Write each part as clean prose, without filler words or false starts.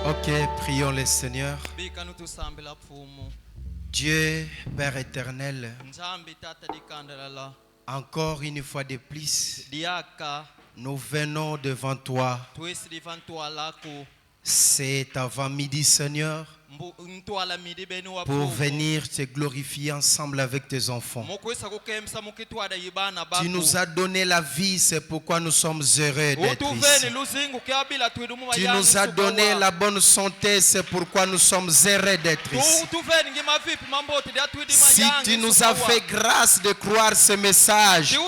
Ok, prions le Seigneur. Dieu, Père éternel, encore une fois de plus, nous venons devant toi. C'est avant-midi, Seigneur, pour venir te glorifier ensemble avec tes enfants. Tu nous as donné la vie, c'est pourquoi nous sommes heureux d'être ici. Tu nous as donné la bonne santé, c'est pourquoi nous sommes heureux d'être ici. Si tu nous as fait grâce de croire ce message,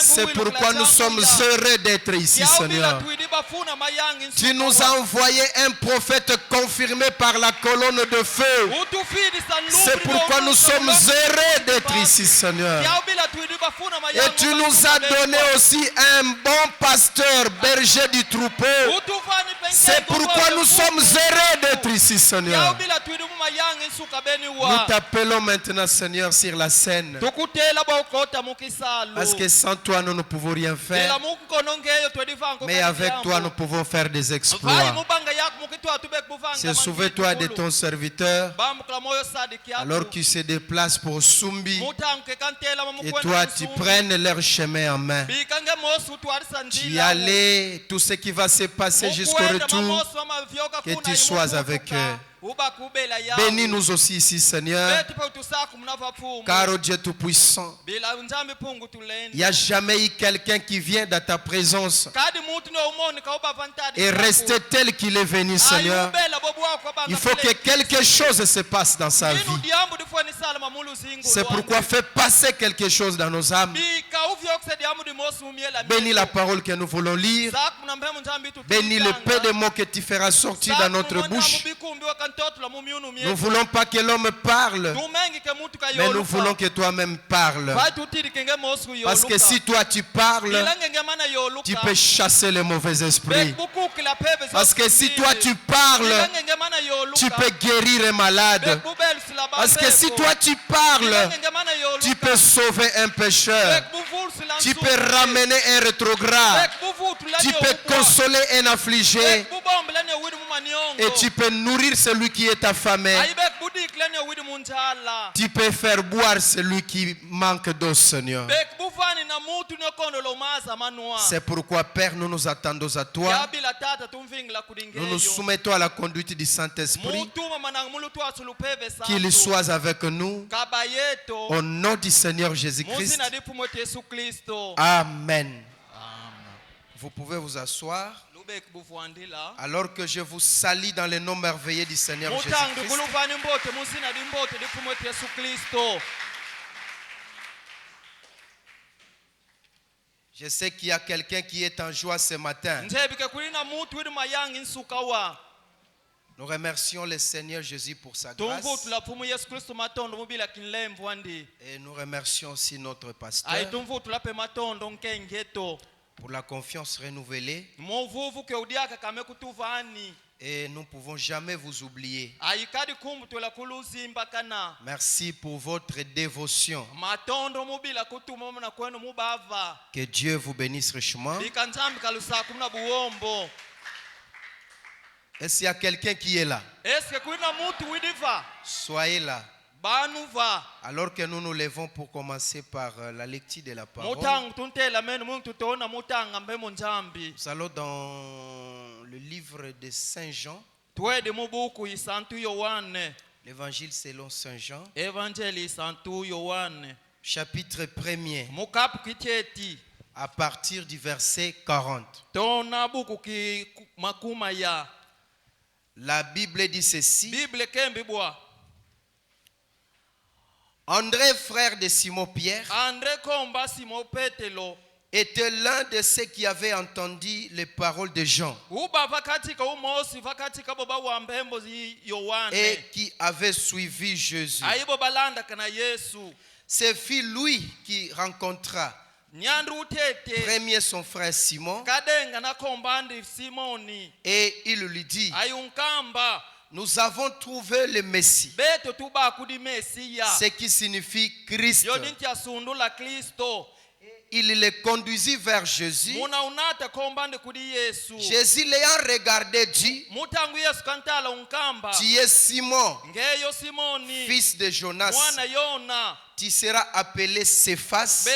c'est pourquoi nous sommes heureux d'être ici, Seigneur. Tu nous as envoyé un prophète confirmé par la colonne de feu. C'est pourquoi nous sommes heureux d'être ici, Seigneur. Et tu nous as donné aussi un bon pasteur, berger du troupeau. C'est pourquoi nous sommes heureux d'être ici, Seigneur. Nous t'appelons maintenant, Seigneur, sur la scène. Parce que sans toi, nous ne pouvons rien faire. Mais avec toi, nous pouvons faire des exploits. Souviens-toi de ton serviteur alors qu'il se déplace pour Sumbi. Et toi, tu prennes leur chemin en main. Tu y allais, tout ce qui va se passer jusqu'au retour, que tu sois avec eux. Bénis-nous aussi ici, Seigneur, car au Dieu Tout-Puissant, il n'y a jamais eu quelqu'un qui vient dans ta présence et rester tel qu'il est venu, Seigneur. Il faut que quelque chose se passe dans sa vie. C'est pourquoi fais passer quelque chose dans nos âmes. Bénis la parole que nous voulons lire. Bénis le peu de mots que tu feras sortir dans notre bouche. Nous ne voulons pas que l'homme parle, mais nous voulons que toi-même parles. Parce que si toi tu parles, tu peux chasser les mauvais esprits. Parce que si toi tu parles, tu peux guérir les malades. Parce que si toi tu parles, tu peux sauver un pécheur. Tu peux ramener un rétrograde. Tu peux consoler un affligé. Et tu peux nourrir celui qui est affamé. Tu peux faire boire celui qui manque d'eau, Seigneur. C'est pourquoi, Père, nous nous attendons à toi. Nous nous soumettons à la conduite du Saint-Esprit. Qu'il soit avec nous. Au nom du Seigneur Jésus-Christ. Amen. Vous pouvez vous asseoir. Alors que je vous salue dans le nom merveilleux du Seigneur Jésus-Christ. Je sais qu'il y a quelqu'un qui est en joie ce matin. Nous remercions le Seigneur Jésus pour sa grâce. Et nous remercions aussi notre pasteur pour la confiance renouvelée. Et nous ne pouvons jamais vous oublier. Merci pour votre dévotion. Que Dieu vous bénisse richement. Est-ce qu'il y a quelqu'un qui est là? Soyez là. Alors que nous nous levons pour commencer par la lecture de la parole. Nous allons dans le livre de Saint Jean. L'évangile selon Saint Jean. Chapitre 1er. À partir du verset 40. La Bible dit ceci. André, frère de Simon-Pierre, était l'un de ceux qui avaient entendu les paroles de Jean et qui avaient suivi Jésus. Ce fut lui qui rencontra premier son frère Simon et il lui dit: nous avons trouvé le Messie, ce qui signifie Christ. il les conduisit vers Jésus. Jésus l'ayant regardé dit, tu es Simon, fils de Jonas. Tu seras appelé Céphas,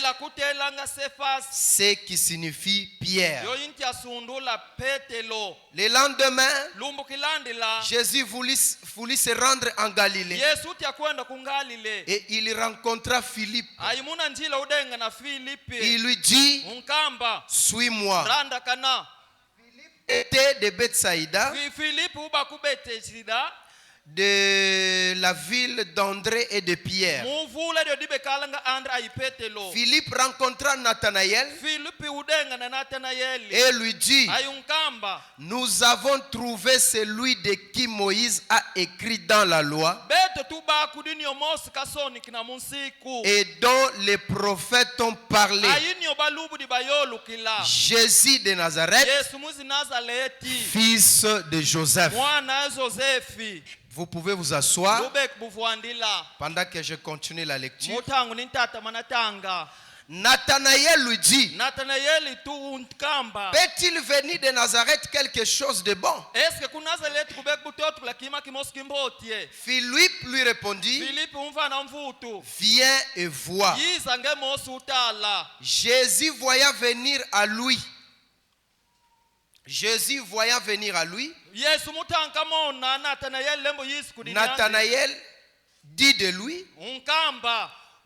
ce qui signifie Pierre. Le lendemain, Jésus voulut se rendre en Galilée. Et il rencontra Philippe. Il lui dit, suis-moi. Philippe était de Bethsaïda, de la ville d'André et de Pierre. Philippe rencontra Nathanaël et lui dit, nous avons trouvé celui de qui Moïse a écrit dans la loi et dont les prophètes ont parlé, Jésus de Nazareth, fils de Joseph. Vous pouvez vous asseoir pendant que je continue la lecture. Nathanaël lui dit, peut-il venir de Nazareth quelque chose de bon? Philippe lui répondit, viens et vois. Jésus voyant venir à lui, Nathanaël dit de lui,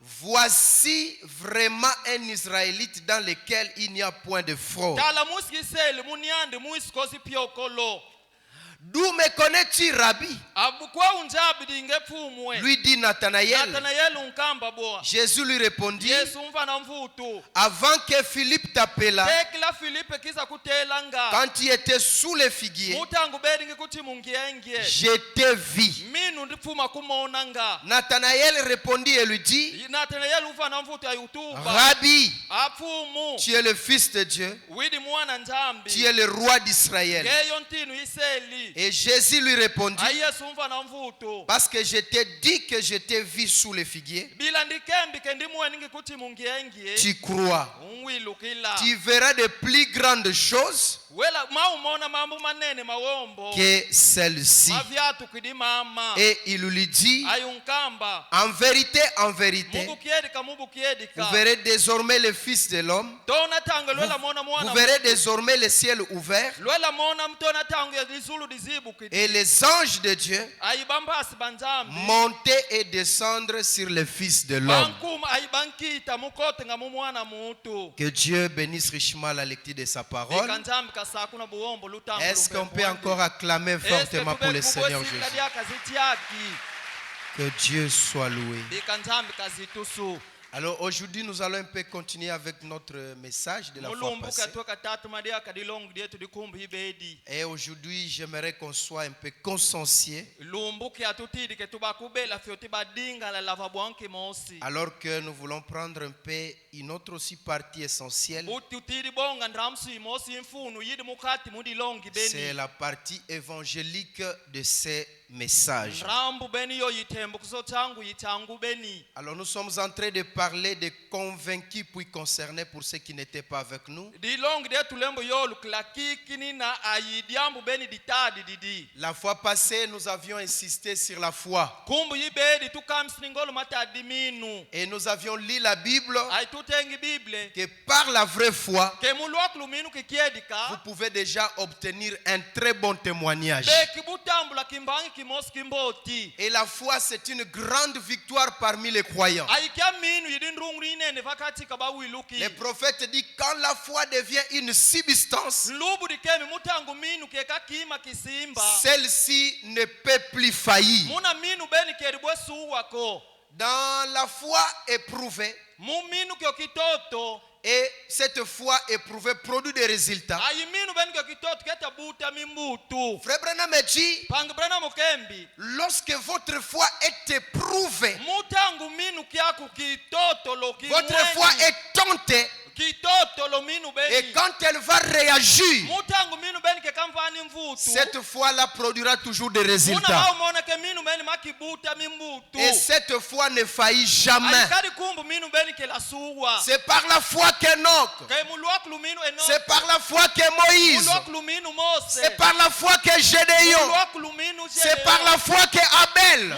voici vraiment un Israélite dans lequel il n'y a point de fraude. D'où me connais-tu, Rabbi? Lui dit Nathanaël. Jésus lui répondit, avant que Philippe t'appela, quand tu étais sous les figuiers, je t'ai vu. Nathanaël répondit et lui dit, Rabbi, tu es le Fils de Dieu, tu es le roi d'Israël. Et Jésus lui répondit, parce que je t'ai dit que je t'ai vu sous les figuiers, tu crois. Tu verras de plus grandes choses que celle-ci. Et il lui dit, en vérité, vous verrez désormais le Fils de l'homme, vous verrez désormais le ciel ouvert et les anges de Dieu monter et descendre sur le Fils de l'homme. Que Dieu bénisse richement la lecture de sa parole. Est-ce qu'on peut encore acclamer fortement pour le Seigneur Jésus? Que Dieu soit loué. Alors aujourd'hui, nous allons un peu continuer avec notre message de la fois passée. Et aujourd'hui, j'aimerais qu'on soit un peu consciencieux. Alors que nous voulons prendre un peu une autre aussi partie essentielle. C'est la partie évangélique de ces messages. Alors nous sommes en train de parler des convaincus puis concernés pour ceux qui n'étaient pas avec nous. La fois passée, nous avions insisté sur la foi. Et nous avions lu la Bible que par la vraie foi, vous pouvez déjà obtenir un très bon témoignage. Et la foi, c'est une grande victoire parmi les croyants. Le prophète dit, quand la foi devient une substance, celle-ci ne peut plus faillir. Dans la foi éprouvée, et cette foi éprouvée produit des résultats. Frère Branham dit, lorsque votre foi est éprouvée, votre foi est tentée, Et quand elle va réagir, cette fois-là produira toujours des résultats. Et cette foi ne faillit jamais. C'est par la foi qu'Enoch, c'est par la foi que Moïse, c'est par la foi que Gédéon, c'est par la foi que Abel.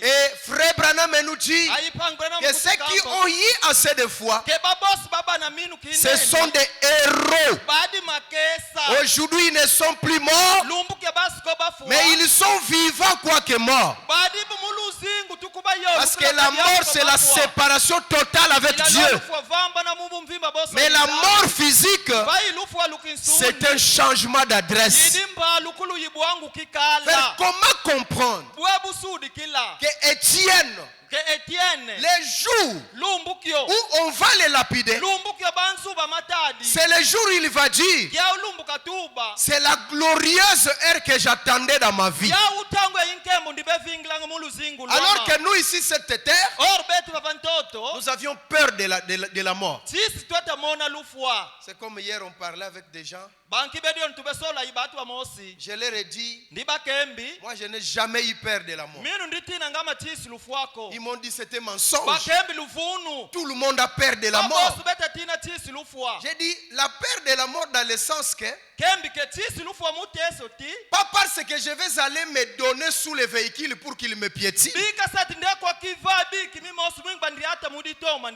Et frère Branham nous dit que ceux qui ont eu assez de foi, ce sont des héros. Aujourd'hui, ils ne sont plus morts, mais ils sont vivants quoique morts. Parce que la mort, c'est la séparation totale avec Dieu. Mais la mort physique, c'est un changement d'adresse. Comment comprendre que Étienne, les jours où on va les lapider, c'est le jour où il va dire, c'est la glorieuse heure que j'attendais dans ma vie. Alors que nous ici, cette terre, nous avions peur de la mort. C'est comme hier on parlait avec des gens. Je leur ai dit, moi je n'ai jamais eu peur de la mort. Ils m'ont dit c'était mensonge. Tout le monde a peur de la mort. J'ai dit la peur de la mort dans le sens que pas parce que je vais aller me donner sous les véhicules pour qu'ils me piétinent.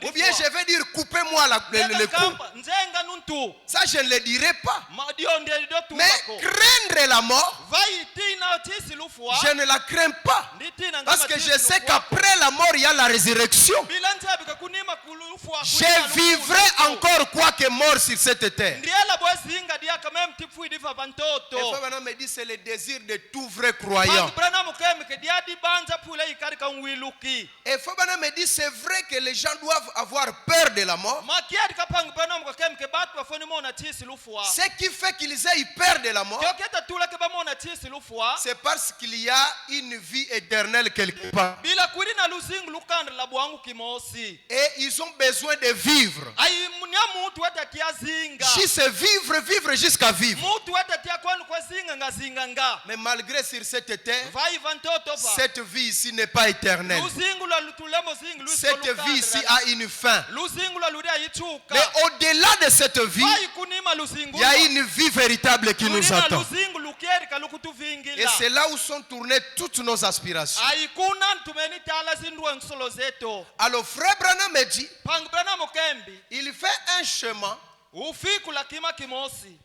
Ou bien je vais dire coupez-moi le cou. Ça je ne le dirai pas. Mais craindre la mort, je ne la crains pas. Parce que je sais qu'après la mort il y a la résurrection. Je vivrai encore quoique mort sur cette terre. Et Frère me dit c'est le désir de tout vrai croyant. Et Frère me dit c'est vrai que les gens doivent avoir peur de la mort. Ce qui fait qu'ils aient peur de la mort, c'est parce qu'il y a une vie éternelle quelque part. Et ils ont besoin de vivre. Si c'est vivre jusqu'à vivre. Mais malgré sur cette terre, cette vie ici n'est pas éternelle. Cette vie ici a une fin. Mais au-delà de cette vie, il y a une vie véritable qui nous attend. Et c'est là où sont tournées toutes nos aspirations. Alors frère Branham me dit, il fait un chemin.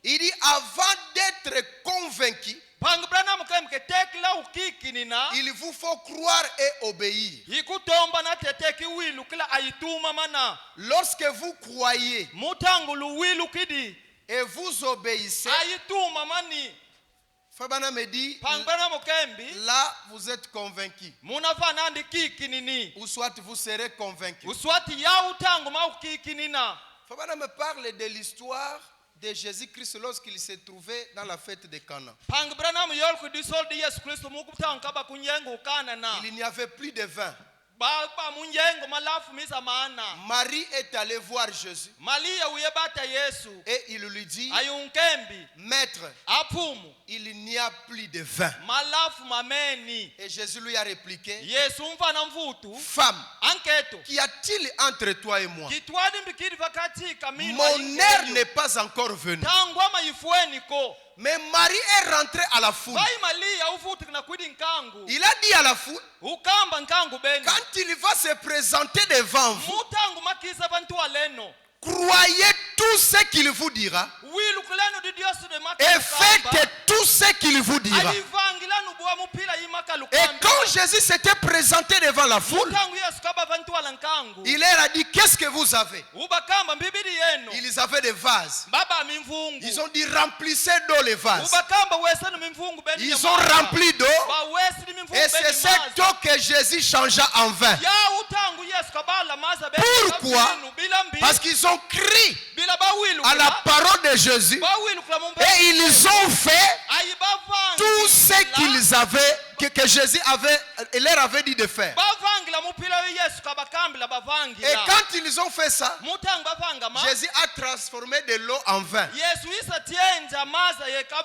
Il dit avant d'être convaincu, il vous faut croire et obéir. Lorsque vous croyez et vous obéissez, Fabana me dit, là vous êtes convaincu. Ou soit vous serez convaincu. Fabana me parle de l'histoire de Jésus-Christ lorsqu'il s'est trouvé dans la fête de Cana. Il n'y avait plus de vin. Marie est allée voir Jésus et il lui dit, Maître, il n'y a plus de vin. Et Jésus lui a répliqué, Femme, qu'y a-t-il entre toi et moi? Mon heure n'est pas encore venue. Mais Marie est rentrée à la foule. Il a dit à la foule, quand il va se présenter devant vous, croyez tout ce qu'il vous dira et faites tout ce qu'il vous dira. Et quand Jésus s'était présenté devant la foule, il leur a dit, qu'est-ce que vous avez? Ils avaient des vases. Ils ont dit, remplissez d'eau les vases. Ils ont rempli d'eau. Et c'est cette eau que Jésus changea en vin. Pourquoi? Parce qu'ils ont crié à la parole de Jésus et ils ont fait tout ce qu'ils avaient, que Jésus leur avait dit de faire. Et quand ils ont fait ça, Jésus a transformé de l'eau en vin.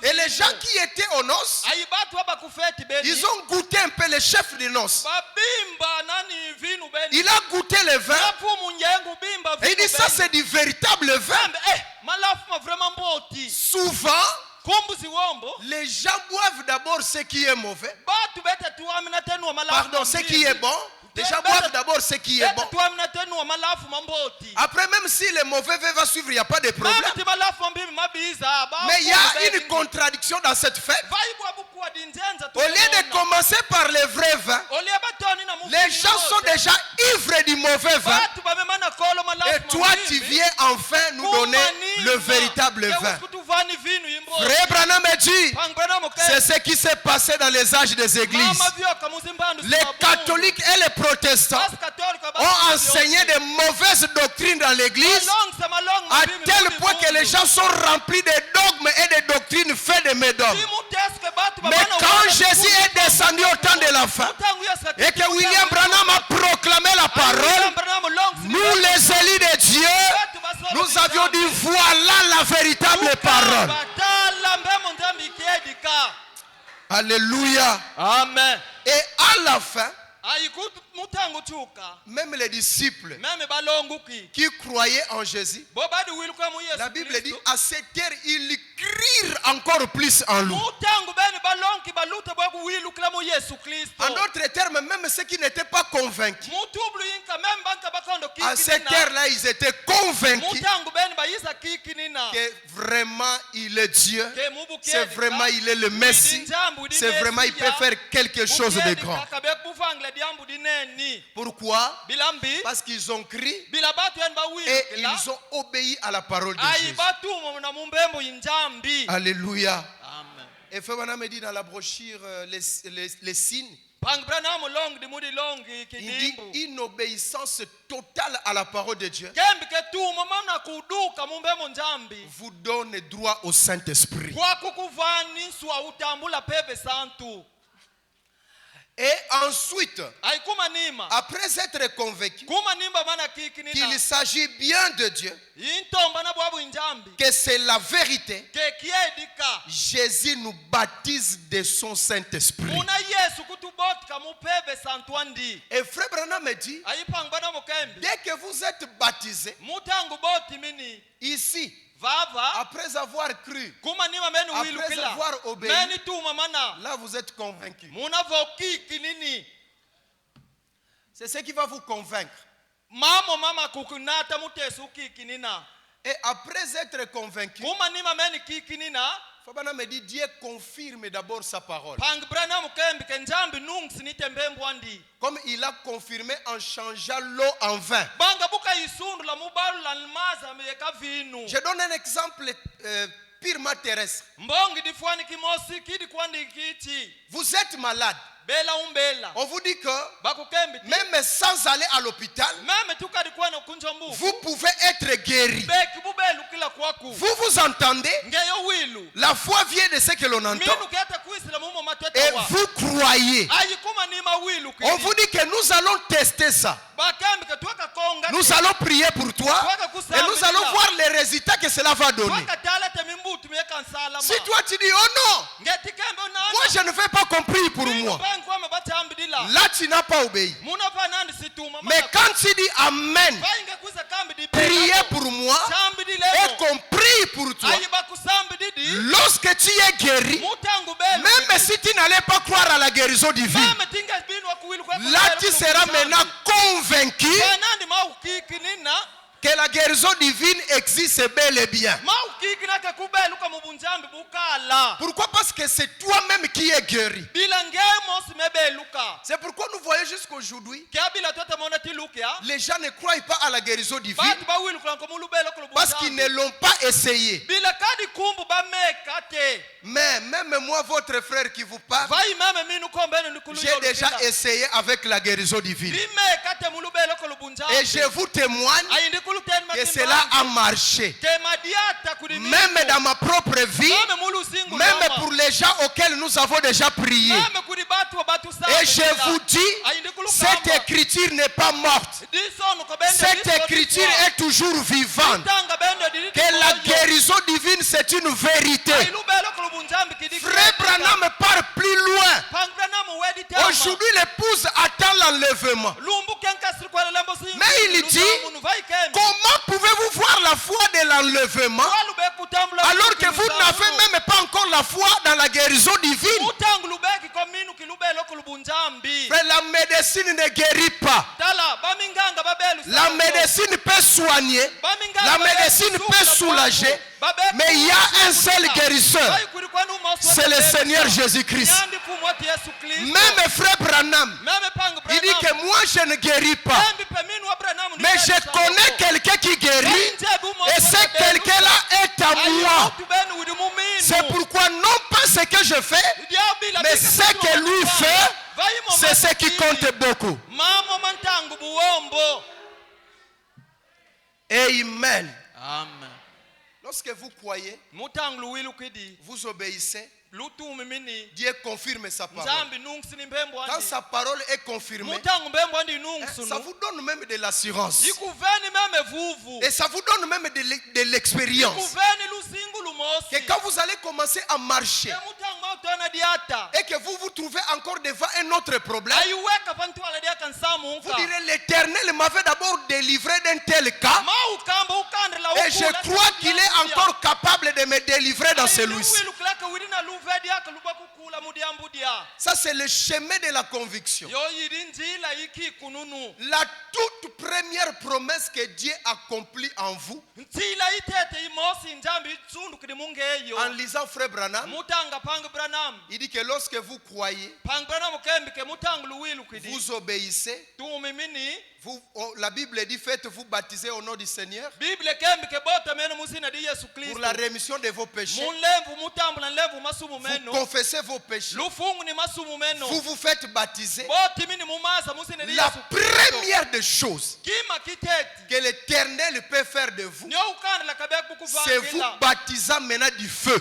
Et les gens qui étaient aux noces, ils ont goûté un peu, les chefs des noces. Il a goûté le vin. Et il dit ça c'est du véritable vin. Souvent, les gens boivent d'abord ce qui est mauvais. Pardon, ce qui est bon. Les gens boivent d'abord ce qui est bon. Après, même si le mauvais vin va suivre, il n'y a pas de problème. Mais il y a une contradiction dans cette fête. Au lieu de commencer par le vrai vin, les gens sont déjà ivres du mauvais vin. Et toi, tu viens enfin nous donner le véritable vin. Frère Branham dit, c'est ce qui s'est passé dans les âges des églises. Les catholiques et les protestants ont enseigné de mauvaises doctrines dans l'église à tel point que les gens sont remplis de dogmes et de doctrines faites de médecins. Mais quand Jésus est descendu au temps de la fin et que William Branham a proclamé la parole, nous les élus de Dieu, nous avions dit voilà la véritable parole. Alléluia. Amen. Et à la fin, même les disciples qui croyaient en Jésus, la Bible dit à cette heure ils crient encore plus en lui. En d'autres termes, même ceux qui n'étaient pas convaincus, à cette heure-là ils étaient convaincus que vraiment il est Dieu, c'est vraiment il est le Messie, c'est vraiment il peut faire quelque chose de grand. Pourquoi? Parce qu'ils ont crié et ils ont obéi à la parole de Jésus. Alléluia. Amen. Et Frère Branham dit dans la brochure les signes, il dit une obéissance totale à la parole de Dieu vous donne droit au Saint-Esprit. Et ensuite, après être convaincu qu'il s'agit bien de Dieu, que c'est la vérité, Jésus nous baptise de son Saint-Esprit. Et Frère Branham me dit, dès que vous êtes baptisé, ici, après avoir cru, après avoir obéi, là vous êtes convaincu. C'est ce qui va vous convaincre. Et après être convaincu, Fabana me dit Dieu confirme d'abord sa parole. Comme il a confirmé en changeant l'eau en vin. Je donne un exemple purement terrestre. Vous êtes malade. On vous dit que même sans aller à l'hôpital, vous pouvez être guéri. Vous vous entendez? La foi vient de ce que l'on entend. Et vous croyez. On vous dit que nous allons tester ça. Nous allons prier pour toi. Et nous allons voir les résultats que cela va donner. Si toi tu dis oh non, moi je ne fais pas compris pour moi. Là tu n'as pas obéi. Mais quand tu dis amen, priez pour moi et qu'on prie pour toi, lorsque tu es guéri, même si tu n'allais pas croire à la guérison divine, là tu seras maintenant convaincu que la guérison divine existe bel et bien. Pourquoi? Parce que c'est toi-même qui es guéri. C'est pourquoi nous voyons jusqu'aujourd'hui les gens ne croient pas à la guérison divine parce qu'ils ne l'ont pas essayé. Mais même moi, votre frère qui vous parle, j'ai déjà essayé avec la guérison divine. Et je vous témoigne que cela a marché. Même dans ma propre vie, même pour les gens auxquels nous avons déjà prié, Et je vous dis, cette écriture n'est pas morte. Cette écriture est toujours vivante. Que la guérison divine, c'est une vérité. Frère Branham part plus loin. Aujourd'hui, l'épouse attend l'enlèvement. Mais il dit, comment pouvez-vous voir la foi de l'enlèvement alors que vous n'avez même pas encore la foi dans la guérison divine? Frère, la médecine ne guérit pas. La médecine peut soigner. La médecine peut soulager. Mais il y a un seul guérisseur. C'est le Seigneur Jésus-Christ. Même frère Branham, il dit que moi je ne guéris pas. Mais je connais quelqu'un qui guérit. Et ce quelqu'un-là est à moi. C'est pourquoi non pas ce que je fais, mais ce que lui fait, c'est ce qui compte beaucoup. Amen. Lorsque vous croyez, vous obéissez, Dieu confirme sa parole. Quand sa parole est confirmée, ça vous donne même de l'assurance. Et ça vous donne même de l'expérience. Que quand vous allez commencer à marcher et que vous vous trouvez encore devant un autre problème, vous direz, l'Éternel m'avait d'abord délivré d'un tel cas et je crois qu'il est encore capable de me délivrer dans celui-ci. Ça, c'est le chemin de la conviction. La toute première promesse que Dieu accomplit en vous, en lisant Frère Branham, il dit que lorsque vous croyez, vous obéissez, la Bible dit, faites-vous baptiser au nom du Seigneur pour la rémission de vos péchés. Vous confessez vos péchés. Vous vous faites baptiser. La première des choses que l'Éternel peut faire de vous, c'est vous baptiser maintenant du feu.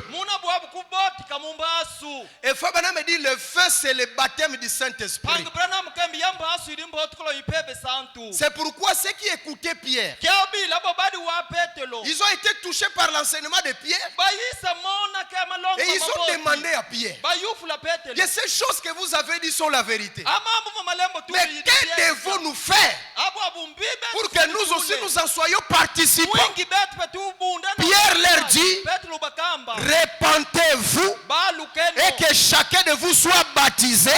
Et Fabana me dit, le feu c'est le baptême du Saint-Esprit. C'est pourquoi ceux qui écoutaient Pierre, ils ont été touchés par l'enseignement de Pierre. Et ils ont demandé à Pierre, que ces choses que vous avez dit sont la vérité. Mais que devons-nous faire pour que nous aussi nous en soyons participants? Pierre leur dit, répentez-vous et que chacun de vous soit baptisé.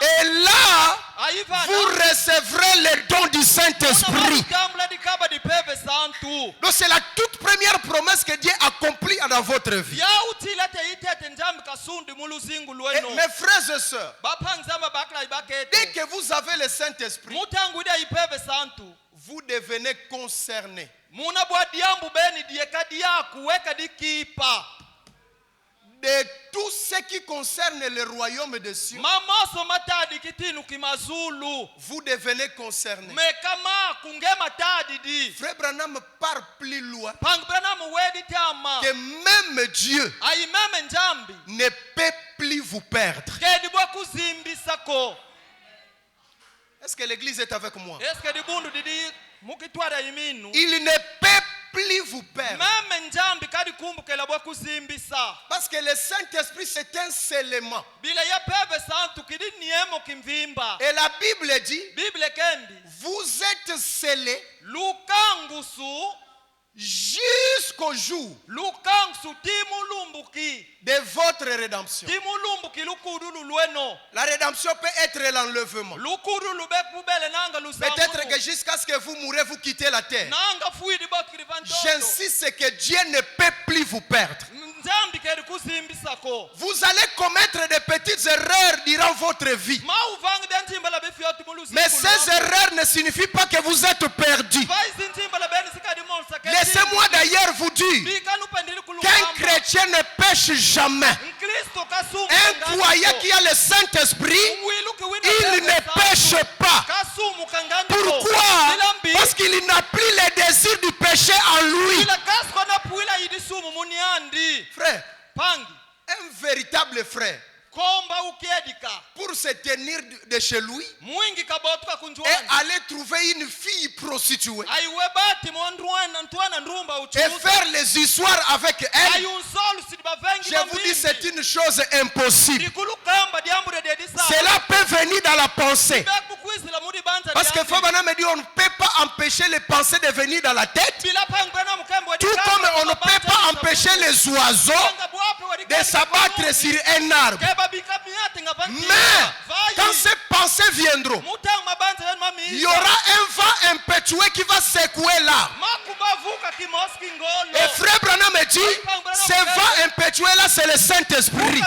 Et là, vous recevrez le don du Saint-Esprit. Donc c'est la toute première promesse que Dieu accomplit dans votre vie. Et mes frères et sœurs, dès que vous avez le Saint-Esprit, vous devenez concernés. De tout ce qui concerne le royaume des cieux, vous devenez concernés. Frère Branham part plus loin que même Dieu ne peut plus vous perdre. Est-ce que l'église est avec moi? Il ne peut plus vous perdre. Parce que le Saint-Esprit c'est un scellement. Et la Bible dit, vous êtes scellés jusqu'au jour de votre rédemption. La rédemption peut être l'enlèvement. Peut-être que jusqu'à ce que vous mourrez, vous quittez la terre. J'insiste que Dieu ne peut plus vous perdre. Vous allez commettre des petites erreurs durant votre vie. Mais ces erreurs ne signifient pas que vous êtes perdu. Laissez-moi d'ailleurs vous dire qu'un chrétien ne pêche jamais. Un croyant qui a le Saint-Esprit, il ne pêche pas. Pourquoi? Parce qu'il n'a plus le désir du péché en lui. Frère, un véritable frère, pour se tenir de chez lui et aller trouver une fille prostituée et faire les histoires avec elle. Je vous dis, c'est une chose impossible. Cela peut venir dans la pensée. Parce que Fabana me dit, on ne peut pas empêcher les pensées de venir dans la tête. Tout comme on ne peut pas empêcher les oiseaux de s'abattre sur un arbre. Mais quand ces pensées viendront, il y aura un vent impétueux qui va secouer l'arbre. Et Frère Branham me dit, ce vent impétueux là, c'est le Saint-Esprit.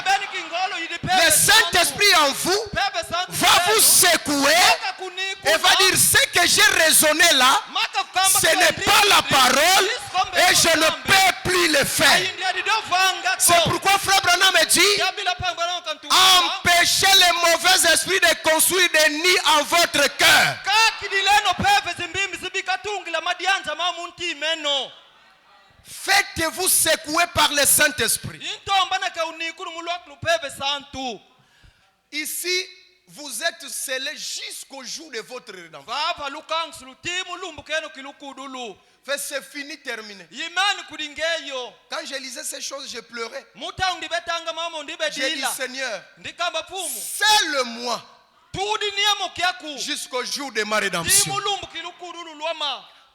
Le Saint-Esprit en vous va vous secouer et va dire, ce que j'ai raisonné là, ce n'est pas la parole et je ne peux plus le faire. C'est pourquoi Frère Branham me dit, empêchez les mauvais esprits de construire des nids en votre cœur. Faites-vous secouer par le Saint-Esprit. Ici, vous êtes scellés jusqu'au jour de votre rédemption. C'est fini, terminé. Quand je lisais ces choses, je pleurais. J'ai dit, Seigneur, scelle-moi jusqu'au jour de ma rédemption.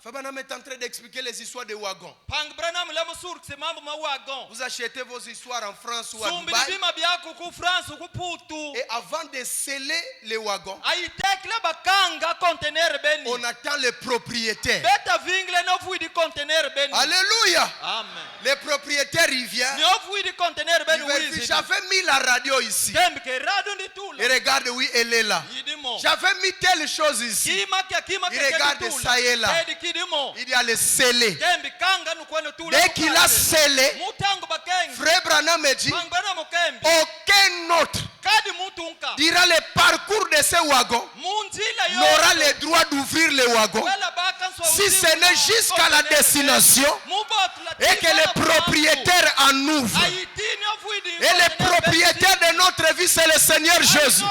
Fabana est en train d'expliquer les histoires des wagons. Vous achetez vos histoires en France ou à Dubaï. Et avant de sceller les wagons, on attend le propriétaire. Alléluia. Amen. Le propriétaire il vient. J'avais mis la radio ici. Et regarde, oui, elle est là. J'avais mis telle chose ici. Il regarde, ça y est là. Il y a le scellé. Dès qu'il a scellé, Frère Branham me dit, aucun autre dira le parcours de ce wagon n'aura le droit d'ouvrir le wagon si ce n'est jusqu'à la destination et que le propriétaire en ouvre. Et le propriétaire de notre vie, c'est le Seigneur Jésus.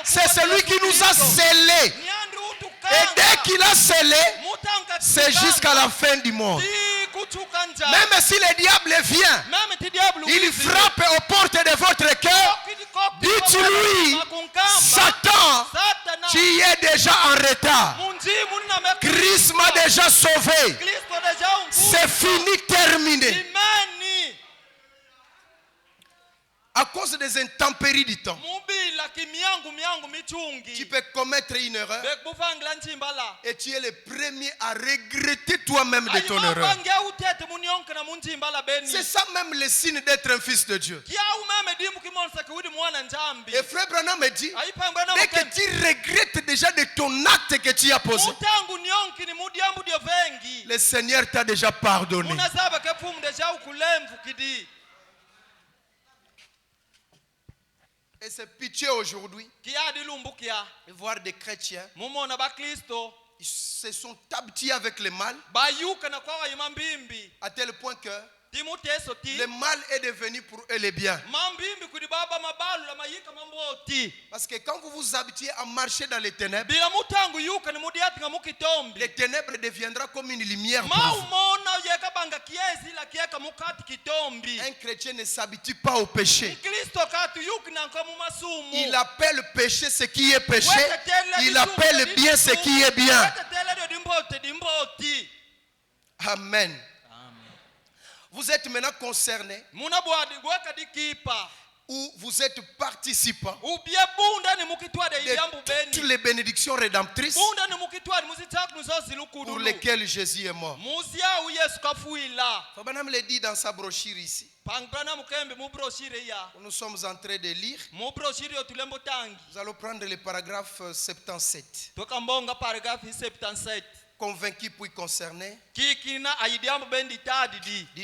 C'est celui qui nous a scellés. Et dès qu'il a scellé, c'est jusqu'à la fin du monde. Même si le diable vient, il frappe aux portes de votre cœur. Dites-lui, Satan, tu es déjà en retard. Christ m'a déjà sauvé. C'est fini, terminé. À cause des intempéries du temps, tu peux commettre une erreur et tu es le premier à regretter toi-même de ton erreur. C'est ça même le signe d'être un fils de Dieu. Et Frère Branham me dit, dès que tu regrettes déjà de ton acte que tu as posé, le Seigneur t'a déjà pardonné. Et c'est pitié aujourd'hui de voir des chrétiens, ils se sont abtis avec le mal à tel point que le mal est devenu pour eux le bien. Parce que quand vous vous habituez à marcher dans les ténèbres, les ténèbres deviendra comme une lumière pour vous. Un chrétien ne s'habitue pas au péché. Il appelle péché ce qui est péché. Il appelle bien ce qui est bien. Amen. Vous êtes maintenant concerné ou vous êtes participant de toutes les bénédictions rédemptrices pour lesquelles Jésus est mort. Fabana le dit dans sa brochure ici. Nous sommes en train de lire. Nous allons prendre le paragraphe 77. Convaincu puis concerné. Du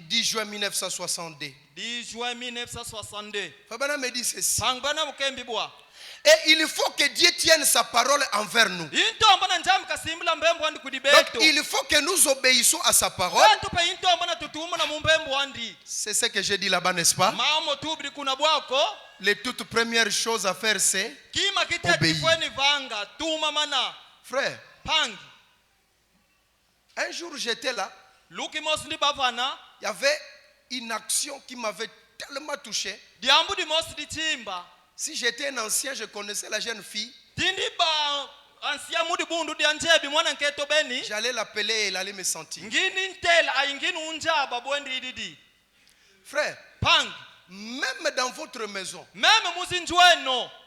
10 juin 1962. Fabana me dit ceci. Et il faut que Dieu tienne sa parole envers nous. Donc il faut que nous obéissons à sa parole. C'est ce que j'ai dit là-bas, n'est-ce pas? les toutes premières choses à faire, c'est obéir. Frère, un jour j'étais là, il y avait une action qui m'avait tellement touché. Si j'étais un ancien, je connaissais la jeune fille. J'allais l'appeler et elle allait me sentir. Frère, même dans votre maison,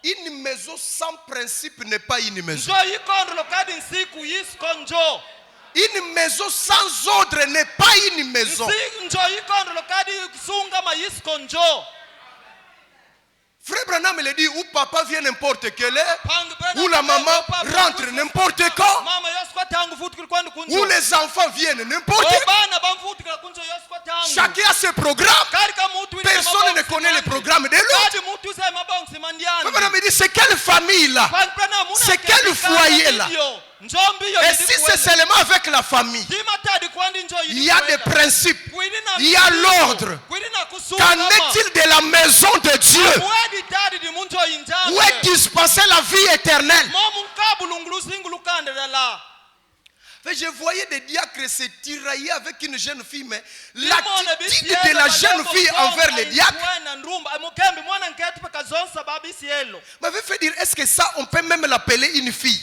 une maison sans principe n'est pas une maison. Une maison sans ordre n'est pas une maison. Frère Branham le dit, où papa vient n'importe quelle heure, où la maman rentre n'importe quand, où les enfants viennent n'importe quand. Chacun a ses programmes. Personne ne connaît les programmes de l'autre. Frère Branham dit, c'est quelle famille là? C'est quel foyer là? Et si c'est seulement avec la famille, il y a des principes, il y a l'ordre. Qu'en est-il de la maison de Dieu où est dispensée la vie éternelle? Je voyais des diacres se tirailler avec une jeune fille, mais l'attitude de la jeune fille envers les diacres m'avait fait dire, est-ce que ça on peut même l'appeler une fille?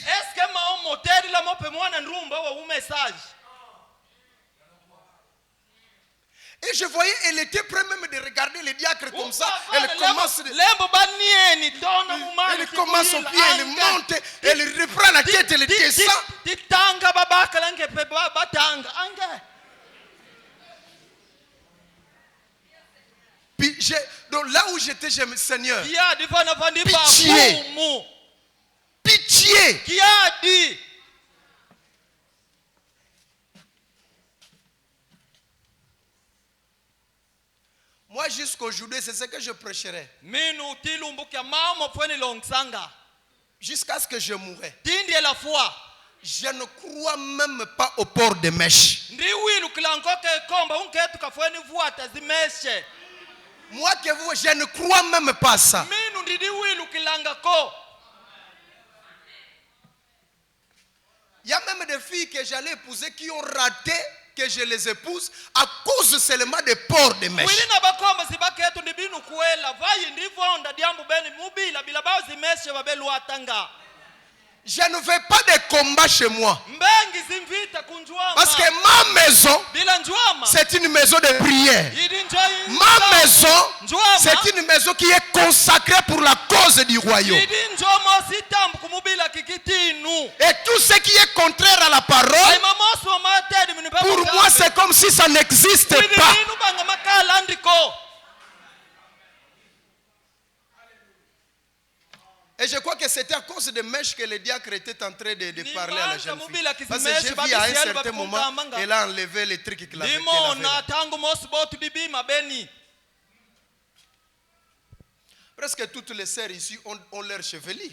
Et je voyais, elle était prête même de regarder les diacres comme ça. Elle commence au pied, elle monte, elle reprend la tête, elle descend. Puis donc là où j'étais, j'ai dit, Seigneur, pitié. Pitié. Qui a dit? Moi, jusqu'aujourd'hui, c'est ce que je prêcherai. Jusqu'à ce que je mourrai. Je ne crois même pas au port de mèche. Moi que vous, je ne crois même pas à ça. Il y a même des filles que j'allais épouser qui ont raté que je les épouse à cause seulement des ports de mèche. Je ne veux pas de combat chez moi. Parce que ma maison, c'est une maison de prière. Ma maison, c'est une maison qui est consacrée pour la cause du royaume. Et tout ce qui est contraire à la parole, pour moi, c'est comme si ça n'existait pas. Et je crois que c'était à cause de mèches que le diacre était en train de parler à la jeune fille. Parce que j'ai vu à un certain moment, elle a enlevé les trucs qu'il avait. Presque toutes les sœurs ici ont leur chevelure.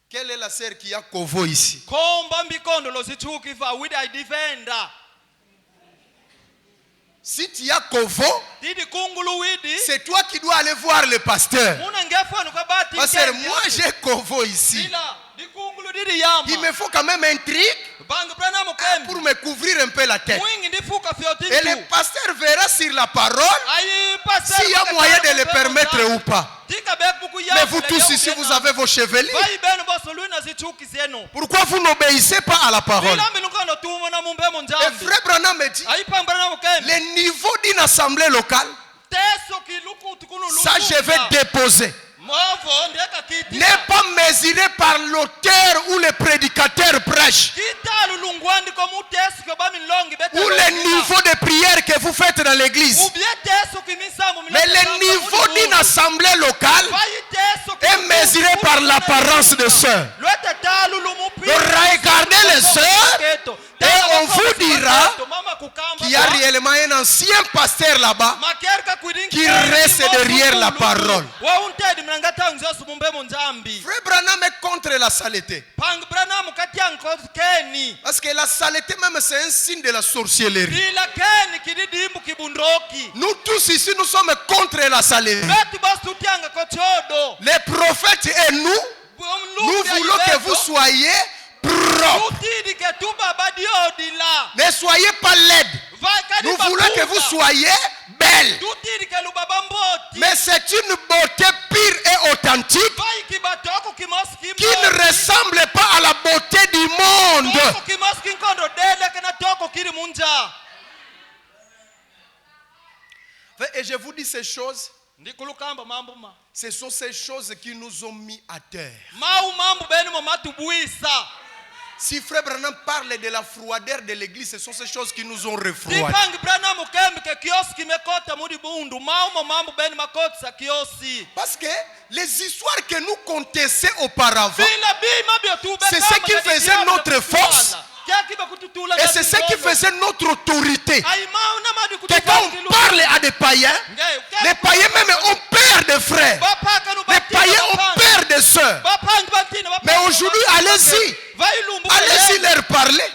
Quelle est la sœur qui a Kovo ici? Si tu as Kovo, c'est toi qui dois aller voir le pasteur. Parce que moi j'ai Kovo ici. Il me faut quand même un truc pour me couvrir un peu la tête. Et le pasteur verra sur la parole s'il y a moyen de le permettre ou pas. Mais vous tous ici, vous avez vos chevelures. Pourquoi vous n'obéissez pas à la parole? Et frère Branham me dit, le niveau d'une assemblée locale, ça je vais déposer, n'est pas mesuré par l'auteur ou le prédicateur prêche, ou le niveau de prière que vous faites dans l'église. Mais le niveau d'une assemblée locale est mesuré par l'apparence des sœurs. Regardez les sœurs et on vous dira qu'il y a réellement un ancien pasteur là-bas qui reste derrière la parole. Frère Branham est contre la saleté. Parce que la saleté même c'est un signe de la sorcellerie. Nous tous ici nous sommes contre la saleté. Les prophètes et nous voulons que vous soyez propres. Ne soyez pas laides. Nous voulons que vous soyez belles. Mais c'est une beauté pure et authentique qui ne ressemble pas à la beauté du monde. Et je vous dis ces choses. Ce sont ces choses qui nous ont mis à terre. Si Frère Branham parle de la froideur de l'église, ce sont ces choses qui nous ont refroidi. Parce que les histoires que nous contestions auparavant, c'est ce qui faisait notre force. Et c'est ce qui faisait notre autorité. Que quand on parle à des païens, les païens même ont peur des frères. Les païens ont peur des sœurs. Mais aujourd'hui, allez-y. Allez-y leur parler.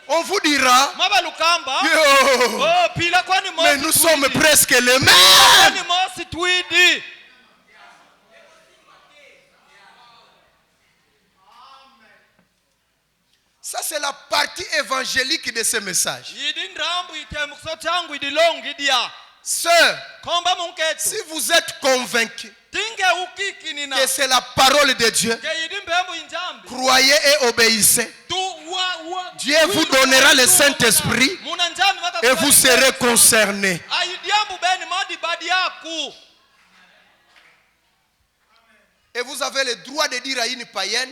On vous dira, mais nous sommes presque les mêmes. Ça, c'est la partie évangélique de ce message. Sœurs, si vous êtes convaincus que c'est la parole de Dieu, croyez et obéissez. Dieu vous donnera le Saint-Esprit et vous serez concernés. Et vous avez le droit de dire à une païenne,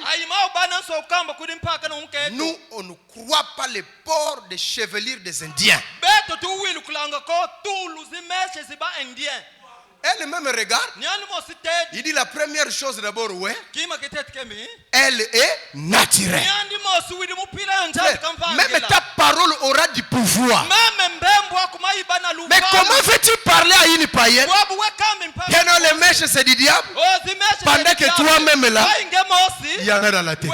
nous, on ne croit pas les ports de chevelure des Indiens. Elle-même regarde. Il dit la première chose d'abord, ouais, elle est naturelle. Même ta parole aura du pouvoir. Mais comment veux-tu parler à une païenne? Que non, les mèches c'est du diable. Pendant que toi-même là, il y en a dans la tête.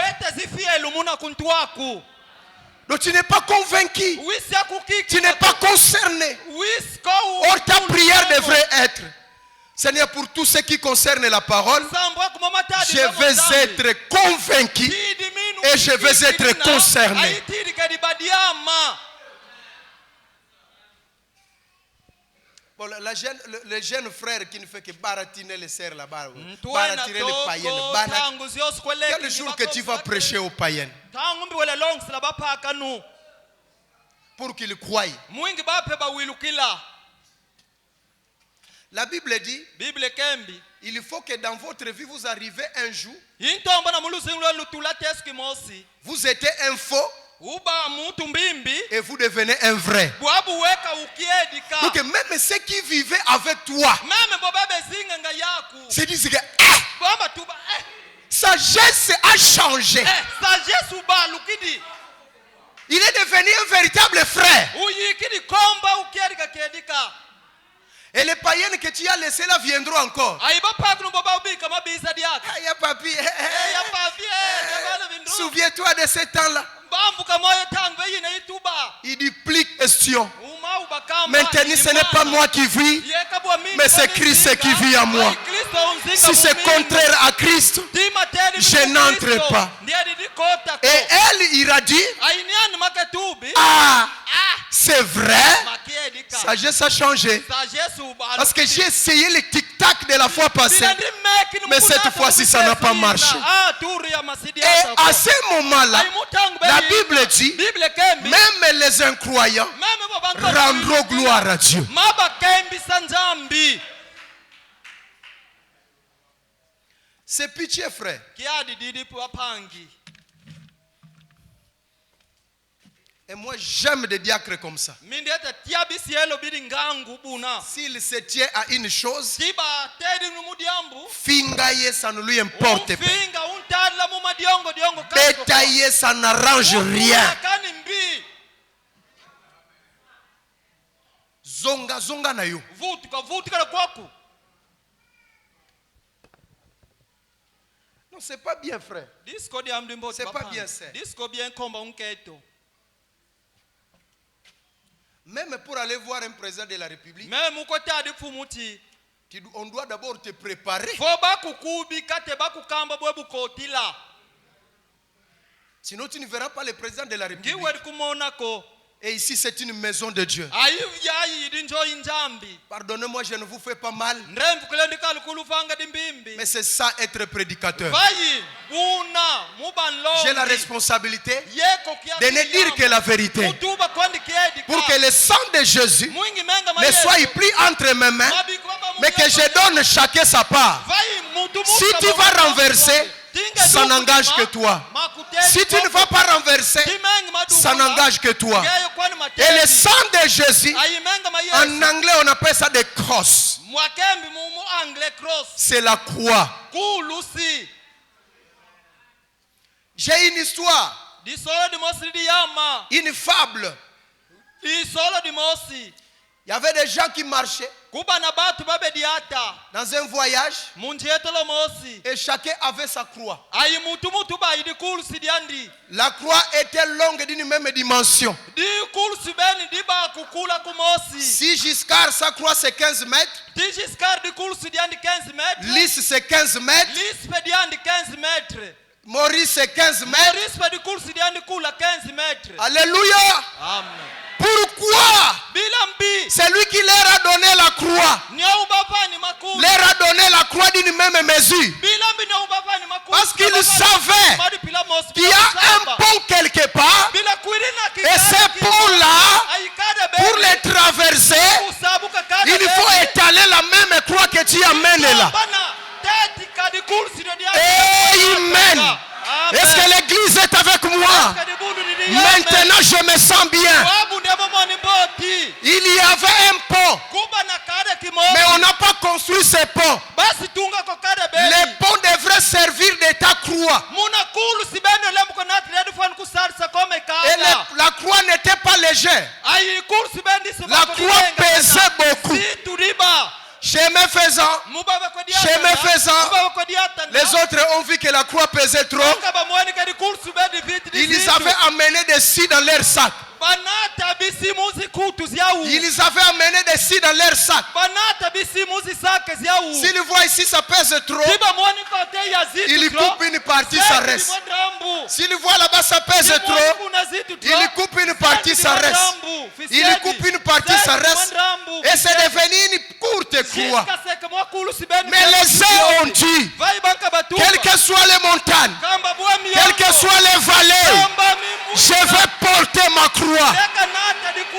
Donc tu n'es pas convaincu. Tu n'es pas concerné. Or ta prière devrait être, Seigneur, pour tout ce qui concerne la parole, je vais être convaincu et je vais être concerné. Bon, le jeune frère qui ne fait que baratiner les sœurs là-bas, baratiner les païennes. Quel jour que tu vas prêcher aux païennes pour qu'ils croient? La Bible dit, il faut que dans votre vie vous arrivez un jour, vous êtes un faux et vous devenez un vrai. Donc même ceux qui vivaient avec toi se disent que sagesse a changé. Il est devenu un véritable frère. Et les païennes que tu as laissées là viendront encore. Souviens-toi de ce temps-là. Il dit plus question. Maintenant ce n'est pas moi qui vis, mais c'est Christ qui vit en moi. Si c'est contraire à Christ, je n'entre pas. Et elle ira dire, ah, c'est vrai, sagesse a changé. Parce que j'ai essayé le tic-tac de la fois passée, mais cette fois-ci ça n'a pas marché. Et à ce moment-là, la Bible dit, même les incroyants rendront gloire à Dieu. C'est pitié, frère. Et moi j'aime des diacres comme ça. S'il se tient à une chose, fingailler ça ne lui importe pas. Détailler ça n'arrange rien. Zonga zonga na yo. Vutika na kwako. Non, c'est pas bien, frère. C'est pas bien ça. Même pour aller voir un président de la République, on doit d'abord te préparer. Sinon tu ne verras pas le président de la République. Et ici c'est une maison de Dieu. Pardonnez-moi, je ne vous fais pas mal. Mais c'est ça être prédicateur. J'ai la responsabilité de ne dire que la vérité. Pour que le sang de Jésus ne soit pris entre mes mains, mais que je donne chacun sa part. Si tu vas renverser, ça n'engage que toi. Si tu ne vas pas renverser, ça n'engage que toi. Et le sang de Jésus, en anglais on appelle ça des crosses. C'est la croix. J'ai une histoire, une fable. Il y avait des gens qui marchaient dans un voyage et chacun avait sa croix. La croix était longue d'une même dimension. Si Giscard, sa croix c'est 15 mètres, Lys c'est 15 mètres, Maurice c'est 15 mètres. Alléluia. Amen. Pourquoi? C'est lui qui leur a donné la croix. Leur a donné la croix d'une même mesure. Parce qu'il savait qu'il y a un pont quelque part. Et ces ponts-là, pour les traverser, il faut étaler la même croix que tu amènes là. Amen. Est-ce que l'église est avec moi? Maintenant je me sens bien. Il y avait un pont, mais on n'a pas construit ce pont. Les ponts devraient servir de ta croix. Et la croix n'était pas légère. La croix pesait beaucoup. Chemin faisant, les autres ont vu que la croix pesait trop. Ils avaient amené des scies dans leur sac. Ils avaient amené des scies dans leur sac. S'ils voient ici ça pèse trop, ils coupent une partie, ça reste. S'ils voient là-bas ça pèse trop, ils coupent une partie, ça reste. Ils coupent une partie, ça reste. Et c'est devenu une courte croix. Mais les uns ont dit, quelles que soient les montagnes, quelles que soient les vallées, je vais porter ma croix.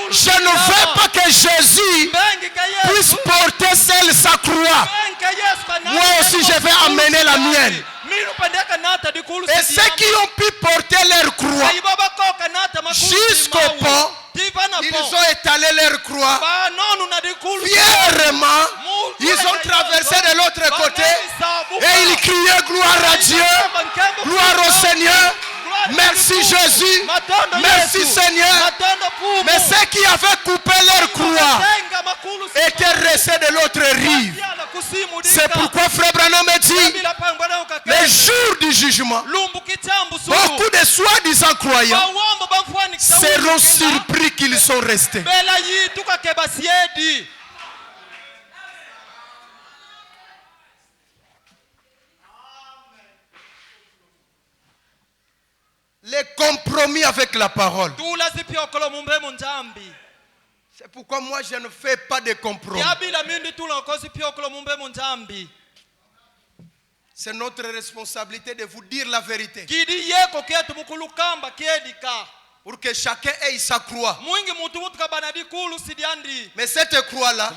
Je ne veux pas que Jésus puisse porter seul sa croix. Moi aussi je vais amener la mienne. Et ceux qui ont pu porter leur croix jusqu'au pont, ils ont étalé leur croix fièrement. Ils ont traversé de l'autre côté et ils criaient gloire à Dieu, gloire au Seigneur. Merci Jésus, merci Seigneur. Mais ceux qui avaient coupé leur croix étaient restés de l'autre rive. C'est pourquoi Frère Branham me dit, les jours du jugement, beaucoup de soi-disant croyants seront surpris qu'ils sont restés. Les compromis avec la parole. C'est pourquoi moi je ne fais pas de compromis. C'est notre responsabilité de vous dire la vérité. Pour que chacun ait sa croix. Mais cette croix-là,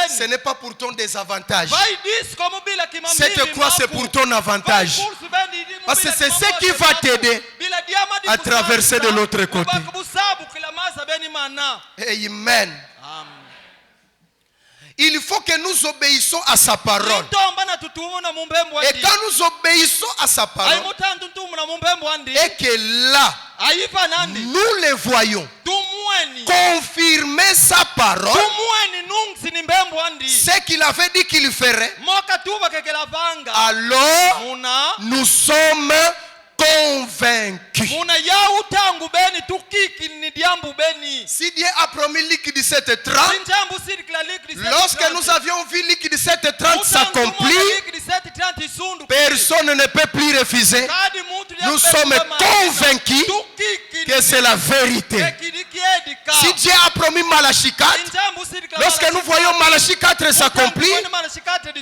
ce n'est pas pour ton désavantage. Cette croix, c'est pour ton avantage. Parce que c'est ce qui va t'aider à traverser de l'autre côté. Amen. Il faut que nous obéissons à sa parole. Et quand nous obéissons à sa parole, et que là, nous les voyons, confirmer sa parole, ce qu'il avait dit qu'il ferait, alors nous sommes convaincus. Si Dieu a promis Luc 17:30, lorsque nous avions vu Luc 17:30 s'accomplir, personne ne peut plus refuser. Nous sommes convaincus que c'est la vérité. Si Dieu a promis Malachie 4, lorsque nous voyons Malachie 4 s'accomplir,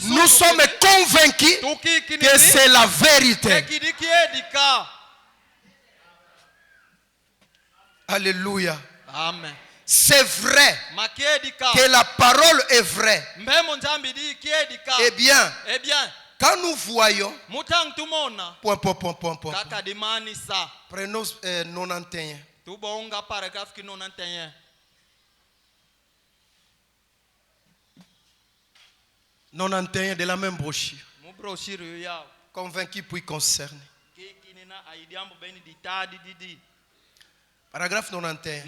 nous sommes convaincus que c'est la vérité. Alléluia. Amen. C'est vrai que la parole est vraie. Eh bien, quand nous voyons, point. Prenons 91. 91 de la même brochure. Convaincu puis concerné. Paragraphe 91.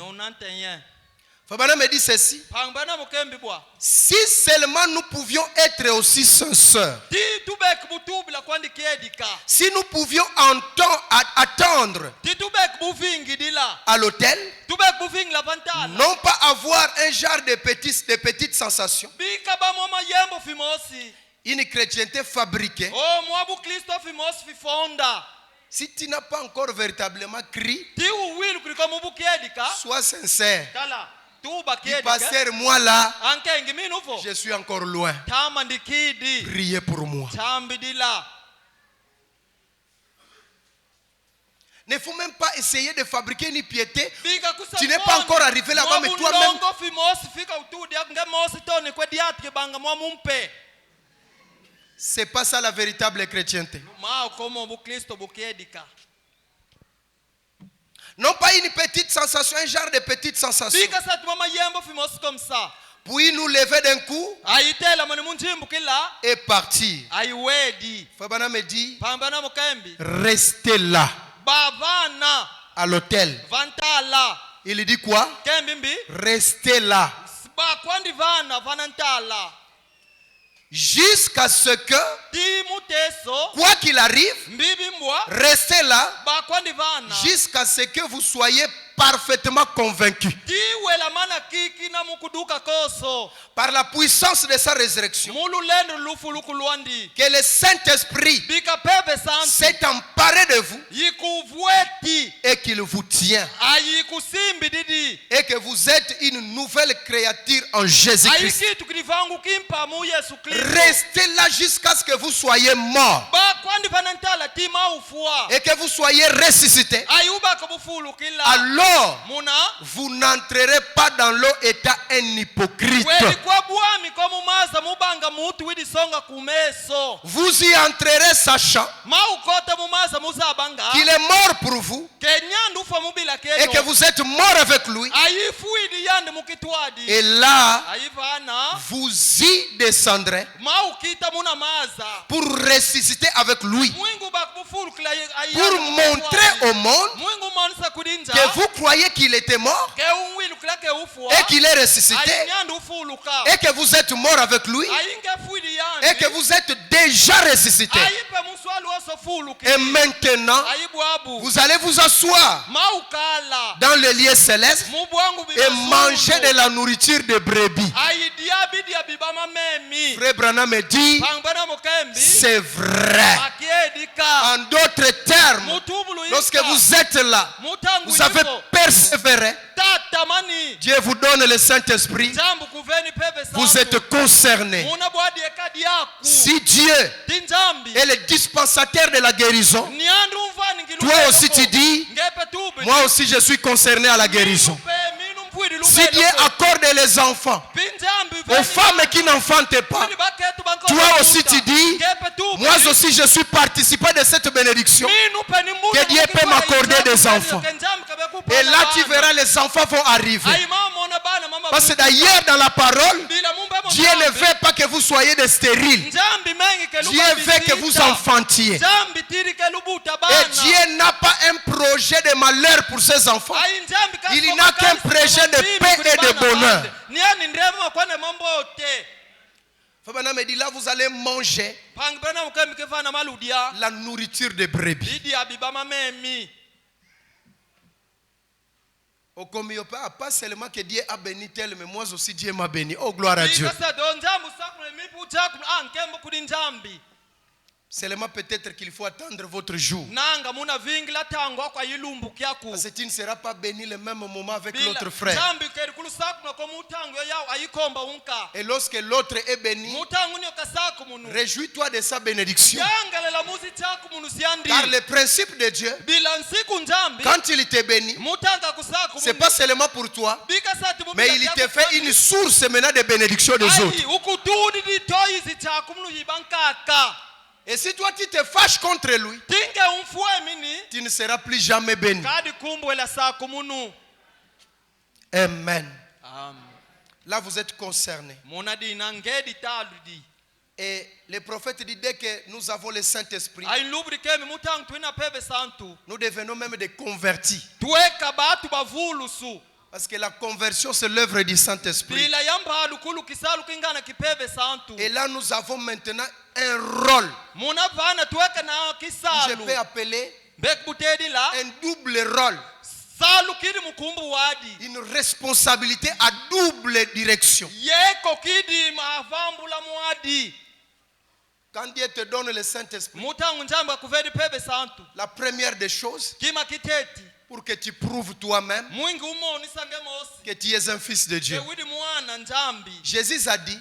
Fabana me dit ceci. Si seulement nous pouvions être aussi sincères, si nous pouvions attendre à l'hôtel, non pas avoir un genre de petites sensations, une chrétienté fabriquée. Si tu n'as pas encore véritablement crié, sois sincère. Dis, pasteur, moi là, je suis encore loin. Priez pour moi. Ne faut même pas essayer de fabriquer une piété. Tu n'es pas encore arrivé là-bas, mais toi-même. C'est pas ça la véritable chrétienté. Non pas une petite sensation, un genre de petite sensation. Puis nous lever d'un coup et partir. Fabana me dit, restez là à l'hôtel. Il dit quoi? Restez là jusqu'à ce que, quoi qu'il arrive, restez là jusqu'à ce que vous soyez parfaitement convaincus par la puissance de sa résurrection que le Saint-Esprit s'est emparé de vous et qu'il vous tient et que vous êtes une nouvelle créature en Jésus-Christ. Restez là jusqu'à ce que vous soyez morts et que vous soyez ressuscités. Alors, vous n'entrerez pas dans l'eau étant un hypocrite. Vous y entrerez sachant qu'il est mort pour vous et que vous êtes mort avec lui. Et là, vous y descendrez pour ressusciter avec lui, pour montrer au monde que vous croyez qu'il était mort et qu'il est ressuscité et que vous êtes mort avec lui et que vous êtes déjà ressuscité. Et maintenant, vous allez vous asseoir dans le lieu céleste et manger de la nourriture de brebis. Frère Branham me dit, c'est vrai. En d'autres termes, lorsque vous êtes là, vous avez persévéré, Dieu vous donne le Saint-Esprit, vous êtes concernés. Si Dieu est le dispensateur de la guérison, toi aussi tu dis, moi aussi je suis concerné à la guérison. Si Dieu accorde les enfants aux femmes qui n'enfantent pas, toi aussi tu dis, moi aussi je suis participant de cette bénédiction, que Dieu peut m'accorder des enfants. Et là tu verras, les enfants vont arriver. Parce que d'ailleurs dans la parole, Dieu ne veut pas que vous soyez des stériles. Dieu veut que vous enfantiez. Et Dieu n'a pas un projet de malheur pour ses enfants. Il n'a qu'un projet de paix et de bonheur. Fabana me dit là vous allez manger la nourriture des brebis. Au comiopa, pas seulement que Dieu a béni tel, mais moi aussi Dieu m'a béni. Oh gloire à Dieu. Seulement peut-être qu'il faut attendre votre jour. Parce que tu ne seras pas béni le même moment avec l'autre frère. Et lorsque l'autre est béni, réjouis-toi de sa bénédiction. Car le principe de Dieu, quand il te bénit, ce n'est pas seulement pour toi, mais il te fait une source maintenant de bénédiction des autres. Et si toi tu te fâches contre lui, tu ne seras plus jamais béni. Amen. Là vous êtes concernés. Et le prophète dit dès que nous avons le Saint-Esprit, nous devenons même des convertis. Parce que la conversion c'est l'œuvre du Saint-Esprit. Et là nous avons maintenant un rôle. Je peux appeler un double rôle. Une responsabilité à double direction. Quand Dieu te donne le Saint-Esprit, la première des choses, pour que tu prouves toi-même que tu es un fils de Dieu. Jésus a dit,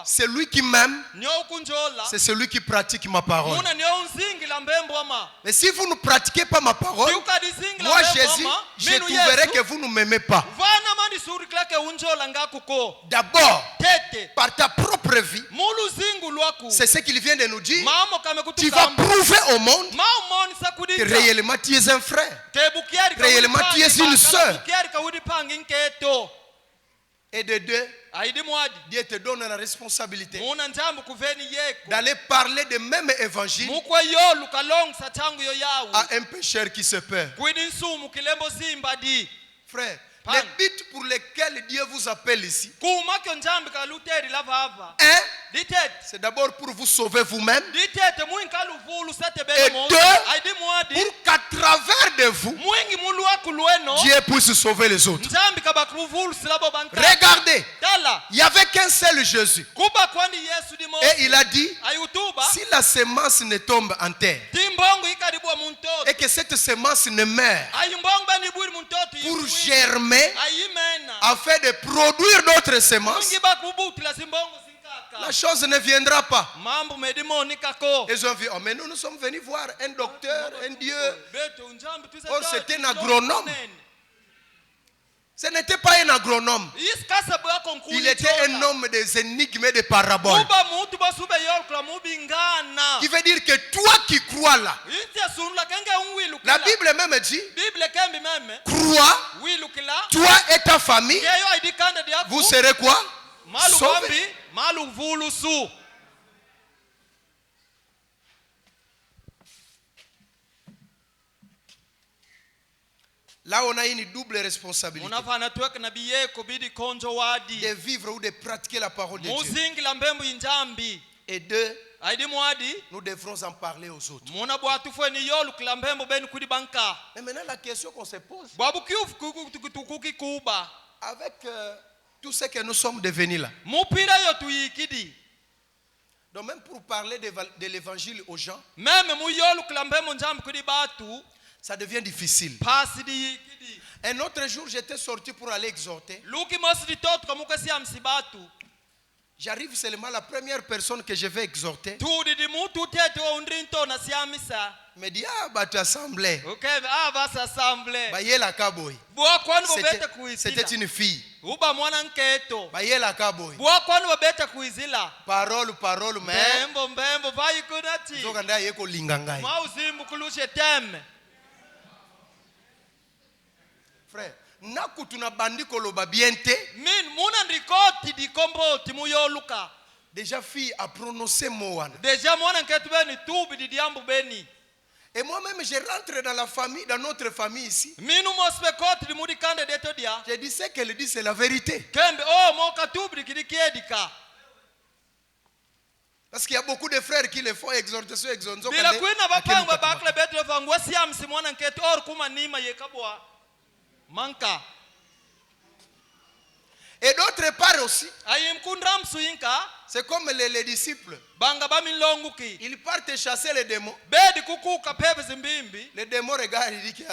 celui qui m'aime, c'est celui qui pratique ma parole. Mais si vous ne pratiquez pas ma parole, moi Jésus, je trouverai que vous ne m'aimez pas. D'abord, par ta propre vie, c'est ce qu'il vient de nous dire, tu vas prouver au monde que réellement tu es un frère. Réellement tu es une sœur. Et de deux, Dieu te donne la responsabilité d'aller parler de même évangile à un pécheur qui se perd. Frère, le but pour lequel Dieu vous appelle ici, c'est d'abord pour vous sauver vous-même. Et deux, pour qu'à travers de vous, Dieu puisse sauver les autres. Regardez, il n'y avait qu'un seul Jésus. Et il a dit, si la semence ne tombe en terre, et que cette semence ne meurt pour germer, afin de produire d'autres semences, la chose ne viendra pas. Ils ont vu, oh, mais nous sommes venus voir un docteur, un Dieu. Oh, c'était un agronome. Ce n'était pas un agronome. Il était un homme des énigmes et des paraboles. Qui veut dire que toi qui crois là, la Bible même dit, crois, toi et ta famille, vous serez quoi? Sauvés. Là, on a une double responsabilité de vivre ou de pratiquer la parole de Dieu. Et deux, nous devrons en parler aux autres. Mais maintenant, la question qu'on se pose, avec tout ce que nous sommes devenus là, donc même pour parler de l'évangile aux gens, ça devient difficile. Un autre jour, j'étais sorti pour aller exhorter. J'arrive seulement, la première personne que je vais exhorter me dit, ah, bah tu assemblée. C'était une fille. Parole, mais frère, nakutuna bandiko loba biente. Min muna ndikoti di komboti muyoluka. Déjà fille a prononcé moana. Déjà mwana nketu beni tubi di diambu beni. Et moi-même je rentre dans la famille, dans notre famille ici. Minu mospekoti di mudi kande deto dia. Je dis ce qu'elle dit c'est la vérité. Kembe oh moka tubi di kidikiedika. Parce qu'il y a beaucoup de frères qui le font exhortation exhortation. Bila kuina bapangwa bakle betre fangwa siam si mwana nketu or kuma nima yekabwa. Manka. Et d'autre part aussi, c'est comme les disciples. Ils partent chasser les démons. Les démons regardent et disent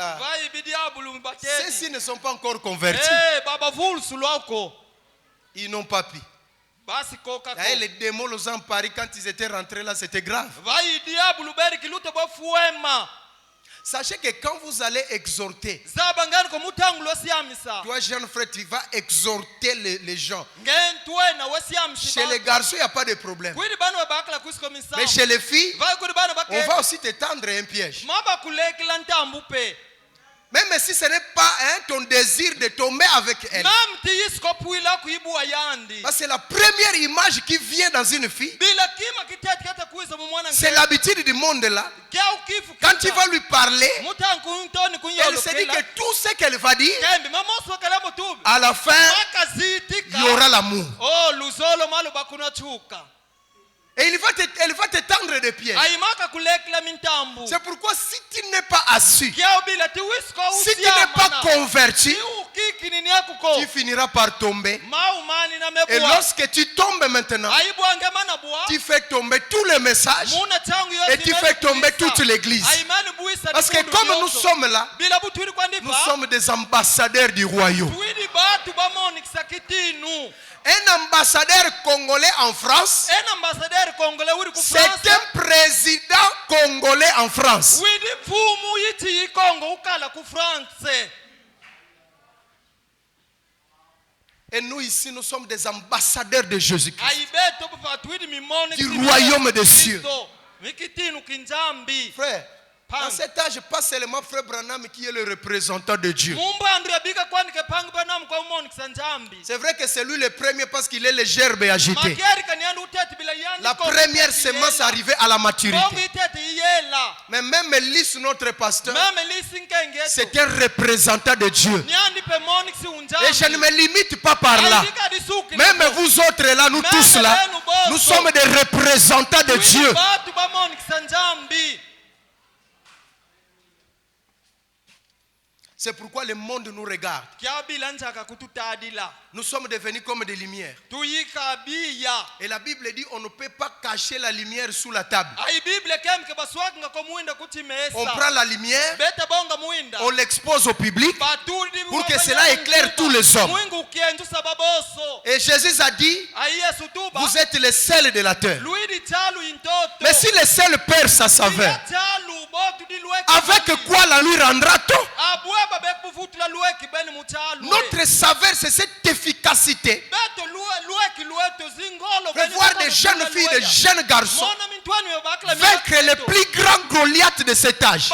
ceux-ci ne sont pas encore convertis. Ils n'ont pas pu. Et les démons les ont parlé quand ils étaient rentrés là, c'était grave. Sachez que quand vous allez exhorter, toi jeune frère, tu vas exhorter les gens. Chez les garçons, il n'y a pas de problème. Mais chez les filles, on va aussi te tendre un piège. Même si ce n'est pas ton désir de tomber avec elle. Parce que c'est la première image qui vient dans une fille. C'est l'habitude du monde là. Quand tu vas lui parler, elle se dit que tout ce qu'elle va dire, à la fin, il y aura l'amour. Et elle va te tendre des pièges. C'est pourquoi si tu n'es pas assis, si tu n'es pas converti, tu finiras par tomber. Et lorsque tu tombes maintenant, tu fais tomber tous les messages et tu fais tomber toute l'église. Parce que comme nous sommes là, nous sommes des ambassadeurs du royaume. Un ambassadeur congolais en France, c'est un président congolais en France. Et nous ici, nous sommes des ambassadeurs de Jésus-Christ, du royaume des cieux. Frère, dans cet âge, pas seulement Frère Branham qui est le représentant de Dieu. C'est vrai que c'est lui le premier parce qu'il est le gerbe agité. La première semence arrivée à la maturité. Mais même Lys, notre pasteur, c'est un représentant de Dieu. Et je ne me limite pas par là. Même vous autres là, nous tous là, nous sommes des représentants de Dieu. C'est pourquoi le monde nous regarde. Nous sommes devenus comme des lumières. Et la Bible dit on ne peut pas cacher la lumière sous la table. On prend la lumière, on l'expose au public pour que cela éclaire tous les hommes. Et Jésus a dit, vous êtes les sels de la terre. Mais si le sel perd sa saveur, avec quoi la lui rendra-t-on? Notre saveur, c'est cette efficacité. De voir des jeunes filles, des jeunes garçons vaincre les plus grands Goliaths de cet âge.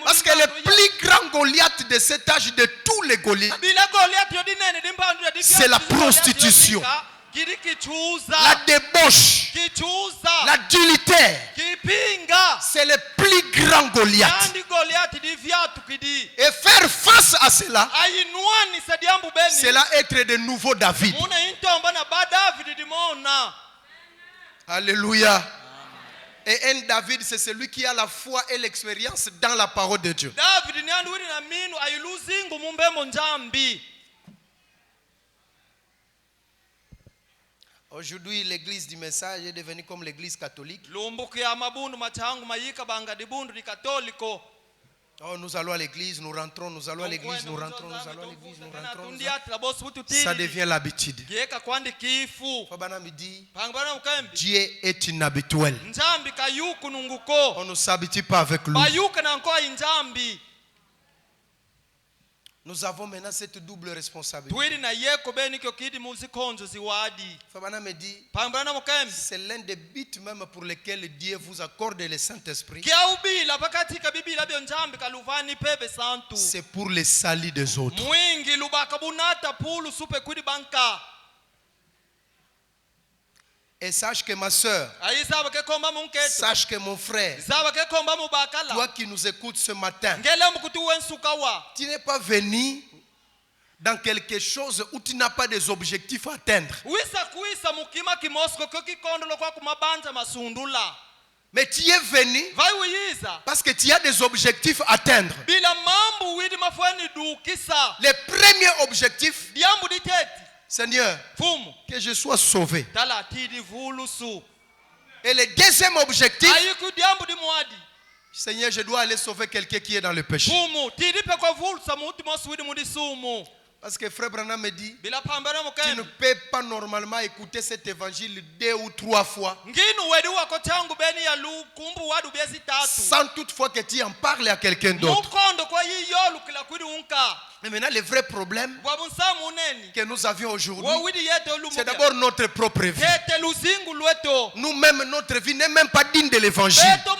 Parce que le plus grand Goliath de cet âge, de tous les Goliaths, c'est la prostitution, la débauche, l'adultère. C'est le plus grand Goliath. Et faire face à cela, c'est là être de nouveau David. Alléluia. Et un David, c'est celui qui a la foi et l'expérience dans la parole de Dieu. Aujourd'hui, l'église du message est devenue comme l'église catholique. Oh, nous allons à l'église, nous rentrons, nous allons à l'église, nous rentrons, nous allons à l'église, nous rentrons. Ça devient l'habitude. Fabanam dit, Dieu est inhabituel. On ne s'habitue pas avec lui. Nous avons maintenant cette double responsabilité. Fabana me dit, c'est l'un des buts même pour lesquels Dieu vous accorde le Saint-Esprit. C'est pour le salut des autres. Et sache que ma soeur, sache que mon frère, toi qui nous écoutes ce matin, tu n'es pas venu dans quelque chose où tu n'as pas des objectifs à atteindre. Mais tu es venu parce que tu as des objectifs à atteindre. Le premier objectif, Seigneur, que je sois sauvé. Et le deuxième objectif, Seigneur, je dois aller sauver quelqu'un qui est dans le péché. Parce que Frère Branham me dit, tu ne peux pas normalement écouter cet évangile 2 ou 3 fois sans toutefois que tu en parles à quelqu'un d'autre. Mais maintenant, le vrai problème que nous avions aujourd'hui, c'est d'abord notre propre vie. Nous-mêmes, notre vie n'est même pas digne de l'évangile. Et quand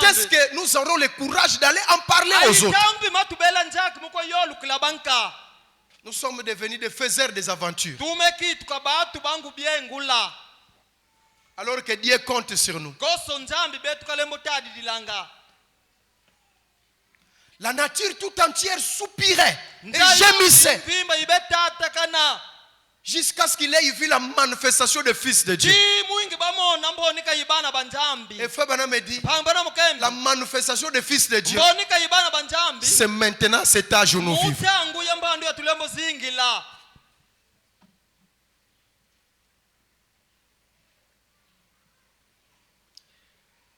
est-ce que nous aurons le courage d'aller en parler aux autres? Nous sommes devenus des faiseurs des aventures. Alors que Dieu compte sur nous. La nature tout entière soupirait et gémissait jusqu'à ce qu'il ait vu la manifestation du Fils de Dieu. Et Frère Branham me dit, la manifestation du Fils de Dieu, c'est maintenant cet âge où nous vivons.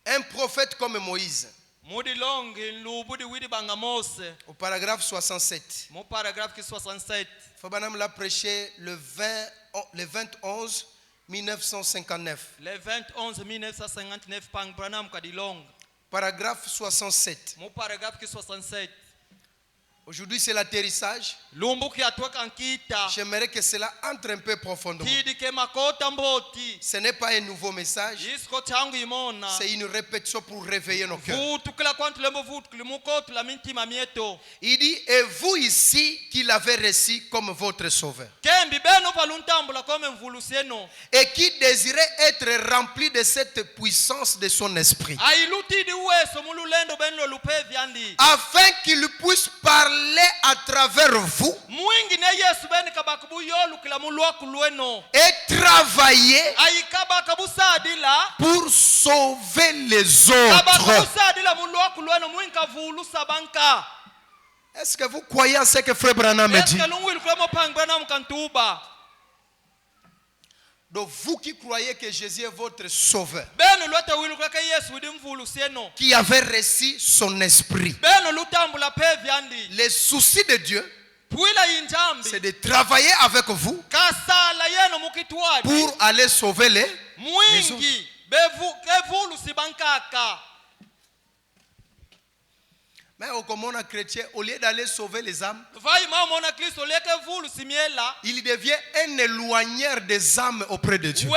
Un prophète comme Moïse, au paragraphe 67, Fabanam l'a prêché le 21 1959. Le 21 1959 pang Branham kadilong. Paragraphe 67. Mon paragraphe 67. Aujourd'hui c'est l'atterrissage. J'aimerais que cela entre un peu profondément. Ce n'est pas un nouveau message. C'est une répétition pour réveiller nos cœurs. Il dit, et vous ici qui l'avez reçu comme votre sauveur, et qui désirez être rempli de cette puissance de son esprit, afin qu'il puisse parler à travers vous et travailler pour sauver les autres. Est-ce que vous croyez à ce que Frère Branham me dit? Donc vous qui croyez que Jésus est votre sauveur, qui avez reçu son esprit, le souci de Dieu, c'est de travailler avec vous pour aller sauver les autres. Mais comme on a chrétien, au lieu d'aller sauver les âmes, il devient un éloigneur des âmes auprès de Dieu.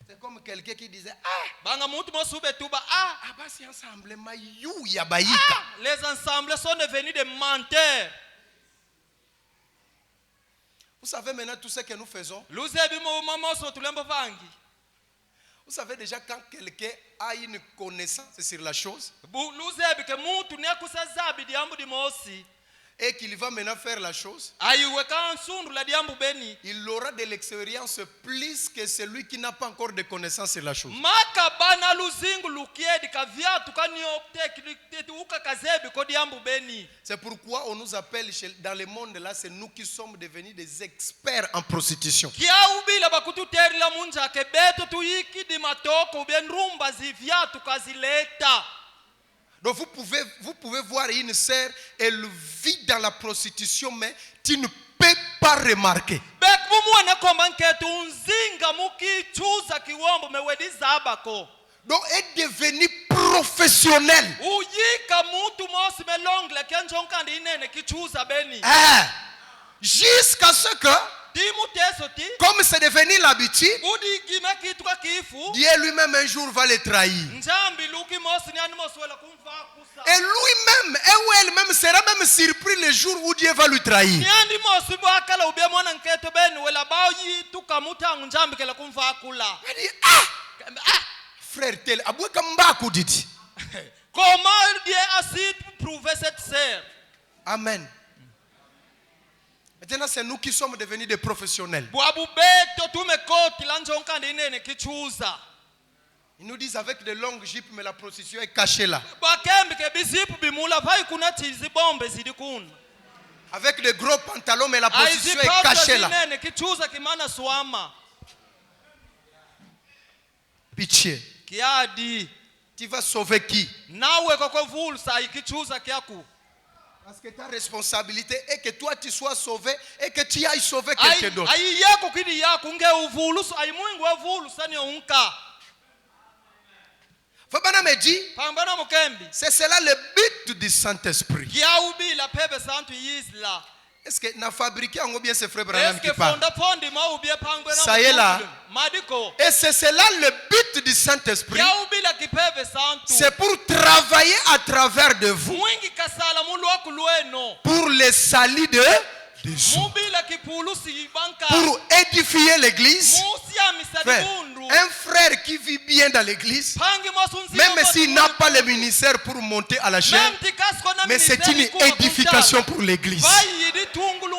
C'est comme quelqu'un qui disait, les ensembles sont devenus des menteurs. Vous savez maintenant tout ce que nous faisons. Vous savez déjà quand quelqu'un a une connaissance sur la chose et qu'il va maintenant faire la chose, il aura de l'expérience plus que celui qui n'a pas encore de connaissance sur la chose. C'est pourquoi on nous appelle dans le monde là, c'est nous qui sommes devenus des experts en prostitution. Donc vous pouvez voir une sœur, elle vit dans la prostitution, mais tu ne peux pas remarquer. Donc est devenu professionnel. Jusqu'à ce que, comme c'est devenu l'habitude, Dieu lui-même un jour va les trahir. Et lui-même ou elle-même sera même surpris le jour où Dieu va lui trahir. Il dit, frère tel, comment Dieu a su prouver cette sœur? Amen. Maintenant, c'est nous qui sommes devenus des professionnels. Ils nous disent avec de longues jupes, mais la prostitution est cachée là. Avec de gros pantalons, mais la prostitution est cachée là. Pitié. Tu vas sauver qui? Parce que ta responsabilité est que toi tu sois sauvé et que tu ailles sauver quelqu'un d'autre. Fabana me dit, c'est cela le but du Saint-Esprit. Est-ce que n'a fabriqué en bien ce frère Branham qui parle? Ça y est là. Et c'est cela le but du Saint-Esprit. C'est pour travailler à travers de vous. Pour les salis de Dieu. Pour édifier l'église. Un frère qui vit bien dans l'église, même s'il n'a pas le ministère pour monter à la chaîne, mais c'est une édification pour l'église.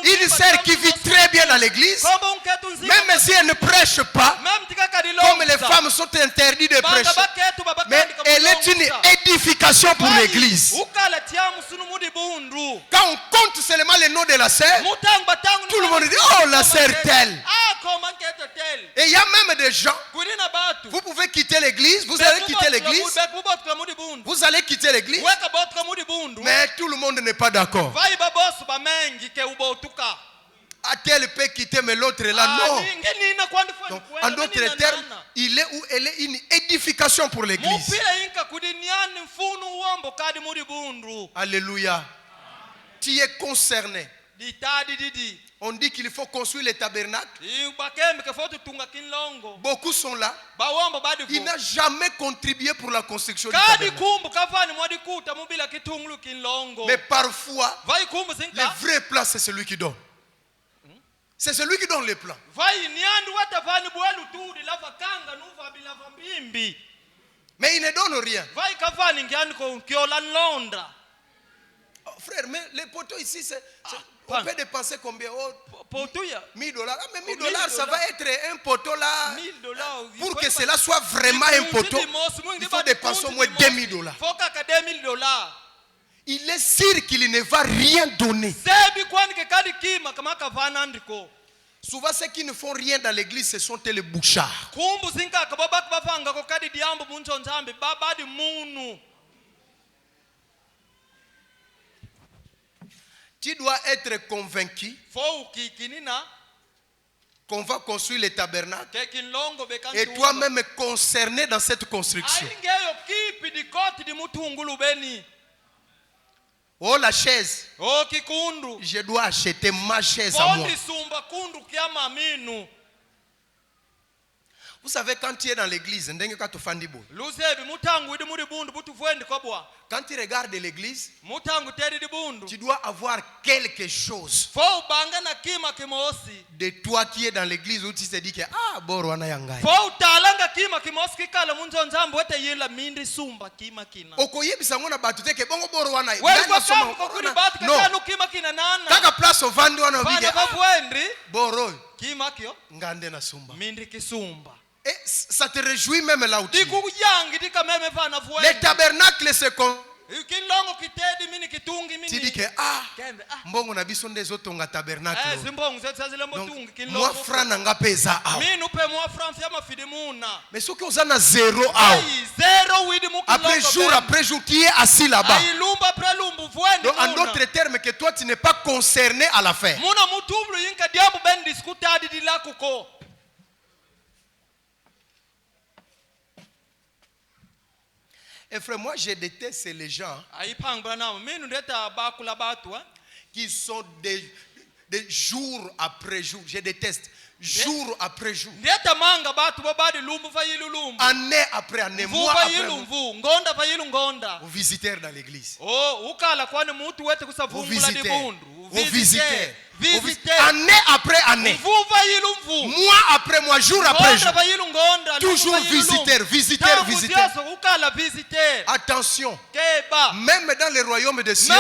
Une sœur qui vit très bien dans l'église, même si elle ne prêche pas, comme les femmes sont interdites de prêcher, mais elle est une édification pour l'église. Quand on compte seulement le nom de la sœur, tout le monde dit, oh la sœur telle. Et il y a même des gens, vous pouvez quitter l'église, vous allez quitter l'église, vous allez quitter l'église, mais tout le monde n'est pas d'accord. À tel peut quitter, mais l'autre est là, non. Donc, en d'autres termes, il est ou elle est une édification pour l'église. Alléluia. Tu es concerné. On dit qu'il faut construire les tabernacles. Beaucoup sont là. Il n'a jamais contribué pour la construction du tabernacle. Mais parfois, le vrai plan, c'est celui qui donne. C'est celui qui donne les plans. Mais il ne donne rien. Oh, frère, mais les poteaux ici, on peut dépenser combien? $1000. Ah, mais $1000, ça va être un poteau là. Pour que cela soit vraiment un poteau, il faut dépenser au moins $2000. Il est sûr qu'il ne va rien donner. Souvent, ceux qui ne font rien dans l'église, ce sont les bouchards. Tu dois être convaincu qu'on va construire les tabernacles et toi-même concerné dans cette construction. Oh la chaise, je dois acheter ma chaise à moi. Vous savez, quand tu es dans l'église, quand tu regardes l'église, tu dois avoir quelque chose de toi qui est dans l'église où tu te dis que ah, Borwana Yangai. Non. Kaka place au vendu wana obige. Boro. Ngande na sumba. Et ça te réjouit même là où tu es. Les tabernacles se tu dis que ah, mbongo na biso ndezo tonga tabernacle. Moi franc nanga pesa ah. Mais ce que vous en a zéro ah. Après jour qui est assis là-bas. Donc en d'autres termes que toi tu n'es pas concerné à l'affaire. Et frère, moi je déteste les gens qui sont des jours après jour. Je déteste. Jour après jour. Année après année. Mois après mois. Vous visitez dans l'église. Vous visitez. Année après année. Mois après mois. Jour après jour. Toujours visiteur. Attention. Même dans les royaumes des cieux,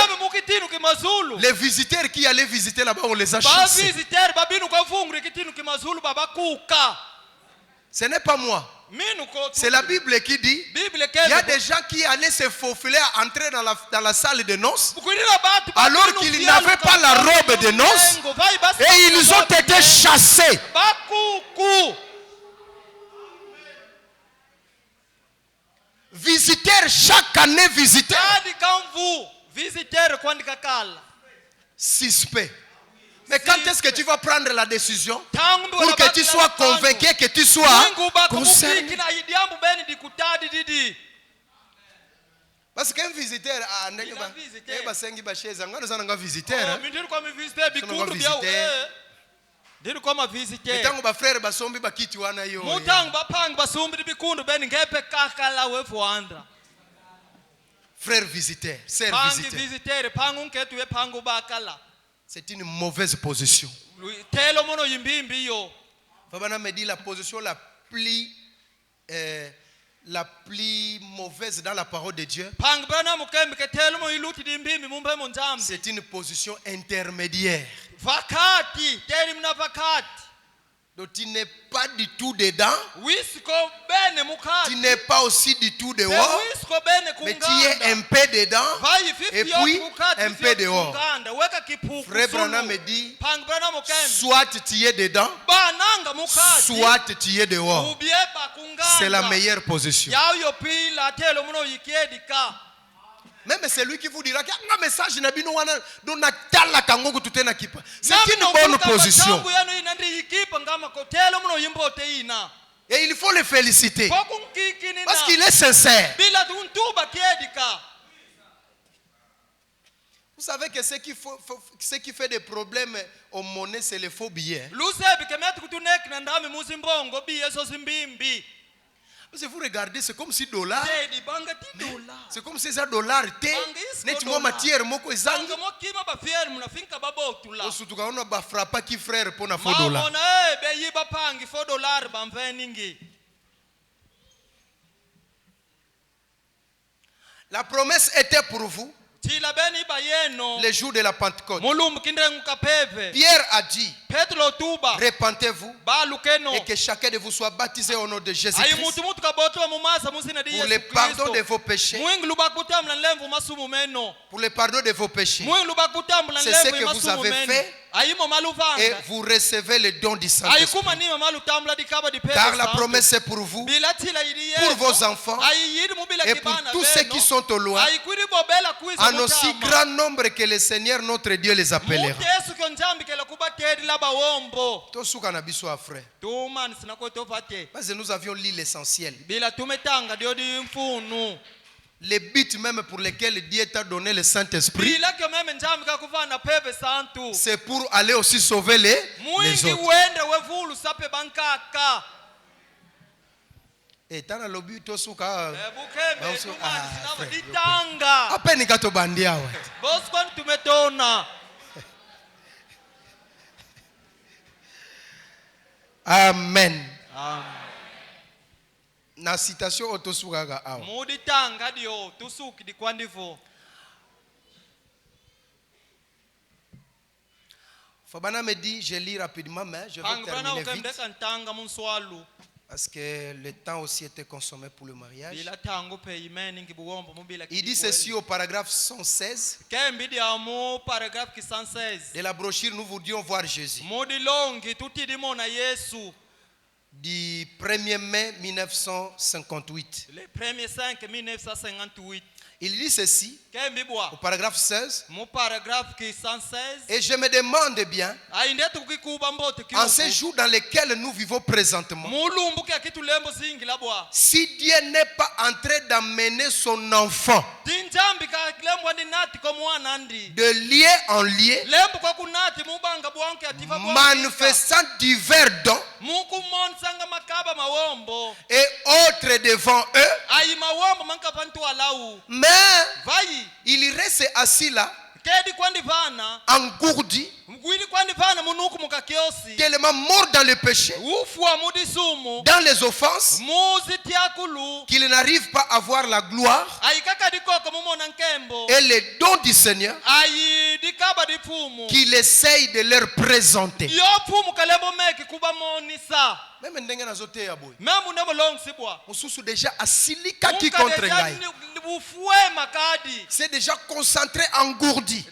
les visiteurs qui allaient visiter là-bas, on les a chassés. Ce n'est pas moi. C'est la Bible qui dit il y a des gens qui allaient se faufiler, entrer dans la salle de noces alors qu'ils n'avaient pas la robe de noces et ils ont été chassés. Visiteurs, chaque année visiteurs. Suspect. Mais quand est-ce que tu vas prendre la décision pour que tu sois convaincu, que tu sois concerné? Parce qu'un visiteur frère visiteur, sœur visiteur. C'est une mauvaise position. Fabana me dit la position la plus mauvaise dans la parole de Dieu. C'est une position intermédiaire. Donc tu n'es pas du tout dedans. Tu n'es pas aussi du tout dehors. Mais tu es un peu dedans. Et puis un peu dehors. Frère Branham me dit, soit tu es dedans, soit tu es dehors. C'est la meilleure position. Même c'est lui qui vous dira que message c'est une bonne position. Et il faut le féliciter parce qu'il est sincère. Vous savez que ce qui fait des problèmes aux monnaies, c'est les faux billets. Si vous regardez, c'est comme si dollar. C'est comme si ça dollar était. Nettement matière moko ezangi. Surtout quand on a frappé qui frère pour na faux dollar. La promesse était pour vous. Le jour de la Pentecôte. Pierre a dit, repentez-vous et que chacun de vous soit baptisé au nom de Jésus-Christ pour le pardon de vos péchés. Pour le pardon de vos péchés. C'est ce que vous avez fait et vous recevez le don du Saint-Esprit. Car la promesse est pour vous, pour vos enfants et pour tous ceux qui sont au loin, en aussi grand nombre que le Seigneur notre Dieu les appellera. Parce que nous avions lu l'essentiel. Les buts même pour lesquels Dieu t'a donné le Saint-Esprit, c'est pour aller aussi sauver les autres. Et dans le but, tu as Amen. Na citation autosugaga awa. Muditanga dio tusuki di kwandivo. Fabana me dit, je lis rapidement, mais je vais terminer vite. Parce que le temps aussi était consommé pour le mariage. Il dit ceci au paragraphe 116. De la brochure, nous voudrions voir Jésus. Du 1er mai 1958. Il dit ceci au paragraphe 16. Et je me demande bien, en ces jours dans lesquels nous vivons présentement, si Dieu n'est pas en train d'amener son enfant de lieu en lieu, manifestant divers dons et autres devant eux, mais il reste assis là, engourdi, tellement mort dans le péché, dans les offenses, qu'il n'arrive pas à voir la gloire et les dons du Seigneur qu'il essaye de leur présenter. Déjà contre c'est déjà concentré, engourdi.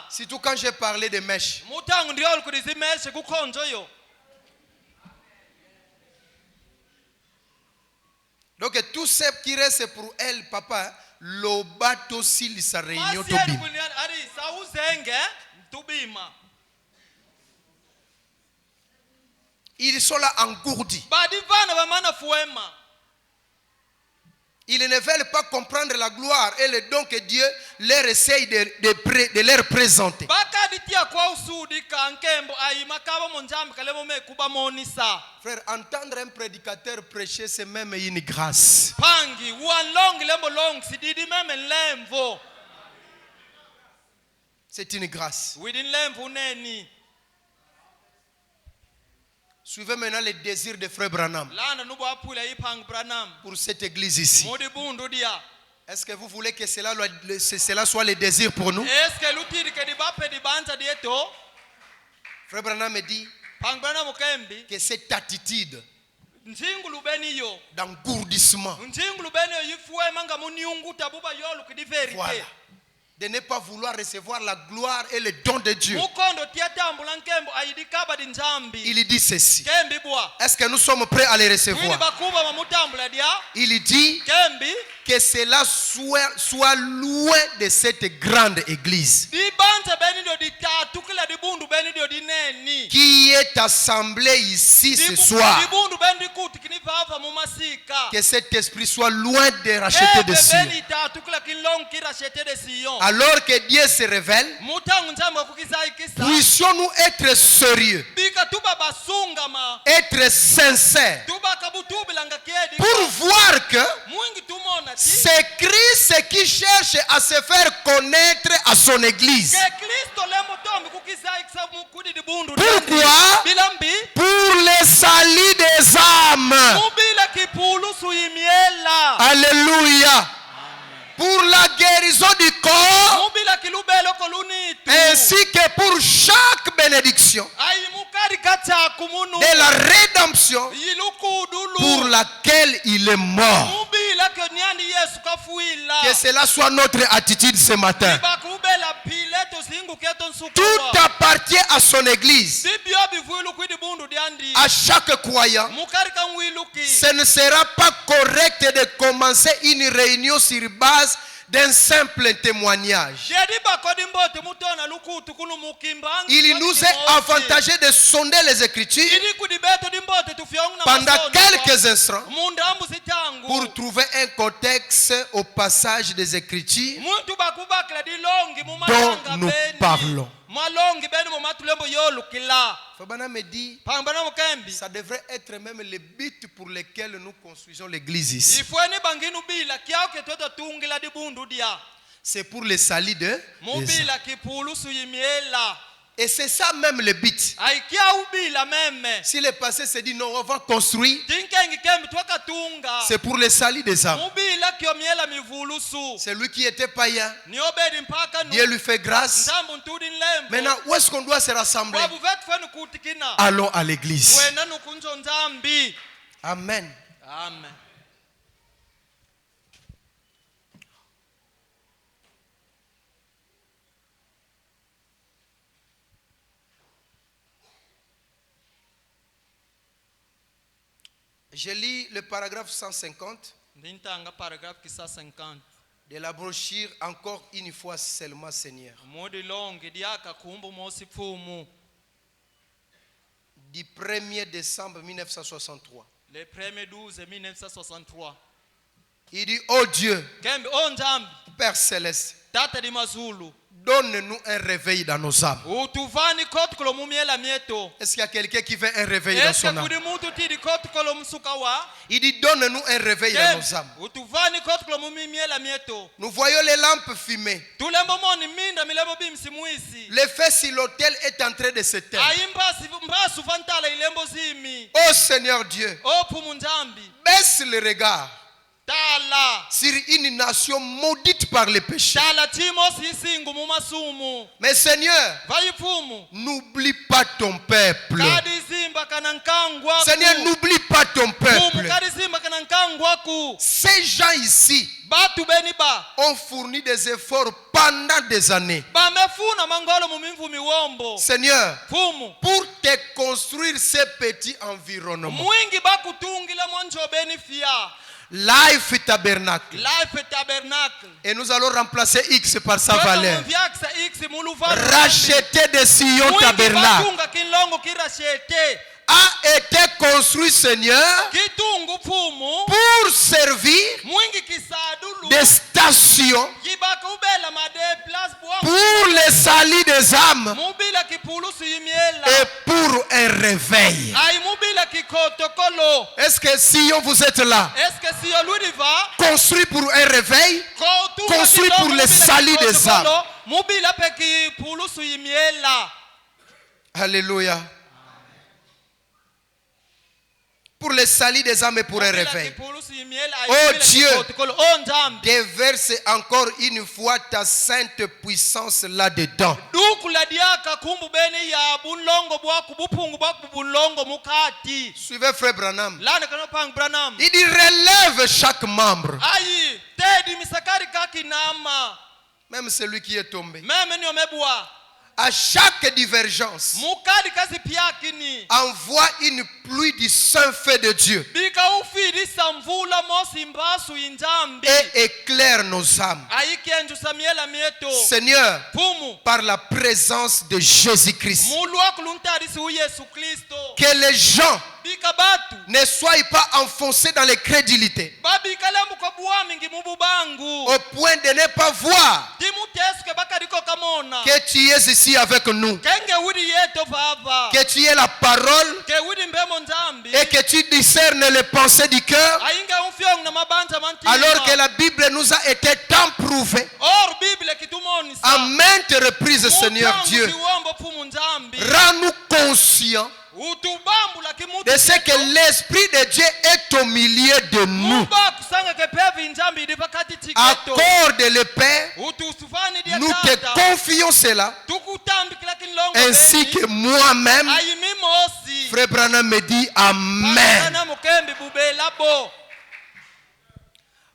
Surtout quand j'ai parlé de mèches. Donc tout ce qui reste pour elle, papa, l'obato s'il sa réunion ils sont là engourdis. Ils ne veulent pas comprendre la gloire et le don que Dieu leur essaye de leur présenter. Frère, entendre un prédicateur prêcher, c'est même une grâce. C'est une grâce. Suivez maintenant les désirs de Frère Branham pour cette église ici. Est-ce que vous voulez que cela soit le désir pour nous? Frère Branham me dit que cette attitude d'engourdissement, voilà, de ne pas vouloir recevoir la gloire et le don de Dieu. Il dit ceci. Est-ce que nous sommes prêts à les recevoir? Il dit que cela soit loin de cette grande église qui est assemblée ici ce soir. Que cet esprit soit loin de racheter de Sion. Alors que Dieu se révèle, puissions-nous être sérieux, être sincères, pour voir que c'est Christ qui cherche à se faire connaître à son église. Pourquoi? Pour le salut des âmes. Alléluia. Pour la guérison du corps, ainsi que pour chaque bénédiction de la rédemption pour laquelle il est mort. Que cela soit notre attitude ce matin. Tout appartient à son église. À chaque croyant, ce ne sera pas correct de commencer une réunion sur base d'un simple témoignage. Il nous est avantageux de sonder les Écritures pendant quelques instants pour trouver un contexte au passage des Écritures dont nous parlons. Fabana me dit, ça devrait être même le but pour lequel nous construisons l'église ici. C'est pour le salut de et c'est ça même le but. Si le passé se dit non, on va construire, c'est pour le salut des âmes. C'est lui qui était païen, Dieu lui fait grâce. Maintenant, où est-ce qu'on doit se rassembler? Allons à l'église. Amen. Amen. Je lis le paragraphe 150. Ndintanga paragraphe kisa 50. De la brochure encore une fois seulement, Seigneur. Modi longi diaka kumbu mosi pfumu. Du 1er décembre 1963. Le 1er 12 1963. Il dit, oh Dieu, Kembe onjambi. Père Céleste, Tata di mazulu. donne-nous un réveil dans nos âmes. Utuvani kotu kolo mumiela mieto. Est-ce qu'il y a quelqu'un qui veut un réveil dans son âme? Kudi mutu tidi kotu kolo msukawa. Il dit, donne-nous un réveil dans nos âmes. Utuvani kotu kolo mumiela mieto. Nous voyons les lampes fumées. Tulembo moni minda milembo bimsimuisi. Le feu sur l'autel est en train de s'éteindre. Mbasu fantala ilembo zimi. Oh Seigneur Dieu, Oh pumunjambi. baisse le regard Tala. sur une nation maudite par le péché. Tala timos isingu mumasumu. Mais Seigneur, Vayifumu. n'oublie pas ton peuple. Kadizimba kanankangwa. Seigneur, n'oublie pas ton peuple. Kadizimba kanankangwa ku. Ces gens ici Batu beniba. ont fourni des efforts pendant des années. Bamefuna mangolo mumimvu miwombo. Seigneur, Fumu. pour te construire ces petits environnements. Mwingi bakutungila monjo benifia. Life Tabernacle. Life Tabernacle. Et nous allons remplacer X par sa valeur. Racheter des Sion Tabernacle a été construit, Seigneur, pour servir des stations pour le salut des âmes et pour un réveil. Est-ce que Sion, vous êtes là? Construit pour un réveil, construit pour le salut des âmes. Alléluia. Pour le salut des âmes et pour un réveil. Oh Dieu, déverse encore une fois ta sainte puissance là-dedans. Suivez Frère Branham. Il dit relève chaque membre. Même celui qui est tombé. À chaque divergence, envoie une pluie du Saint-Feu de Dieu et éclaire nos âmes. Seigneur, par la présence de Jésus-Christ, que les gens ne soient pas enfoncés dans les crédulités au point de ne pas voir que tu es ici avec nous, que tu es la parole et que tu discernes les pensées du cœur, alors que la Bible nous a été tant prouvée à maintes reprises. Seigneur Dieu, rends-nous conscients de ce que l'Esprit de Dieu est au milieu de nous. Accorde le Père, nous te confions cela, ainsi que moi-même. Frère Branham me dit Amen.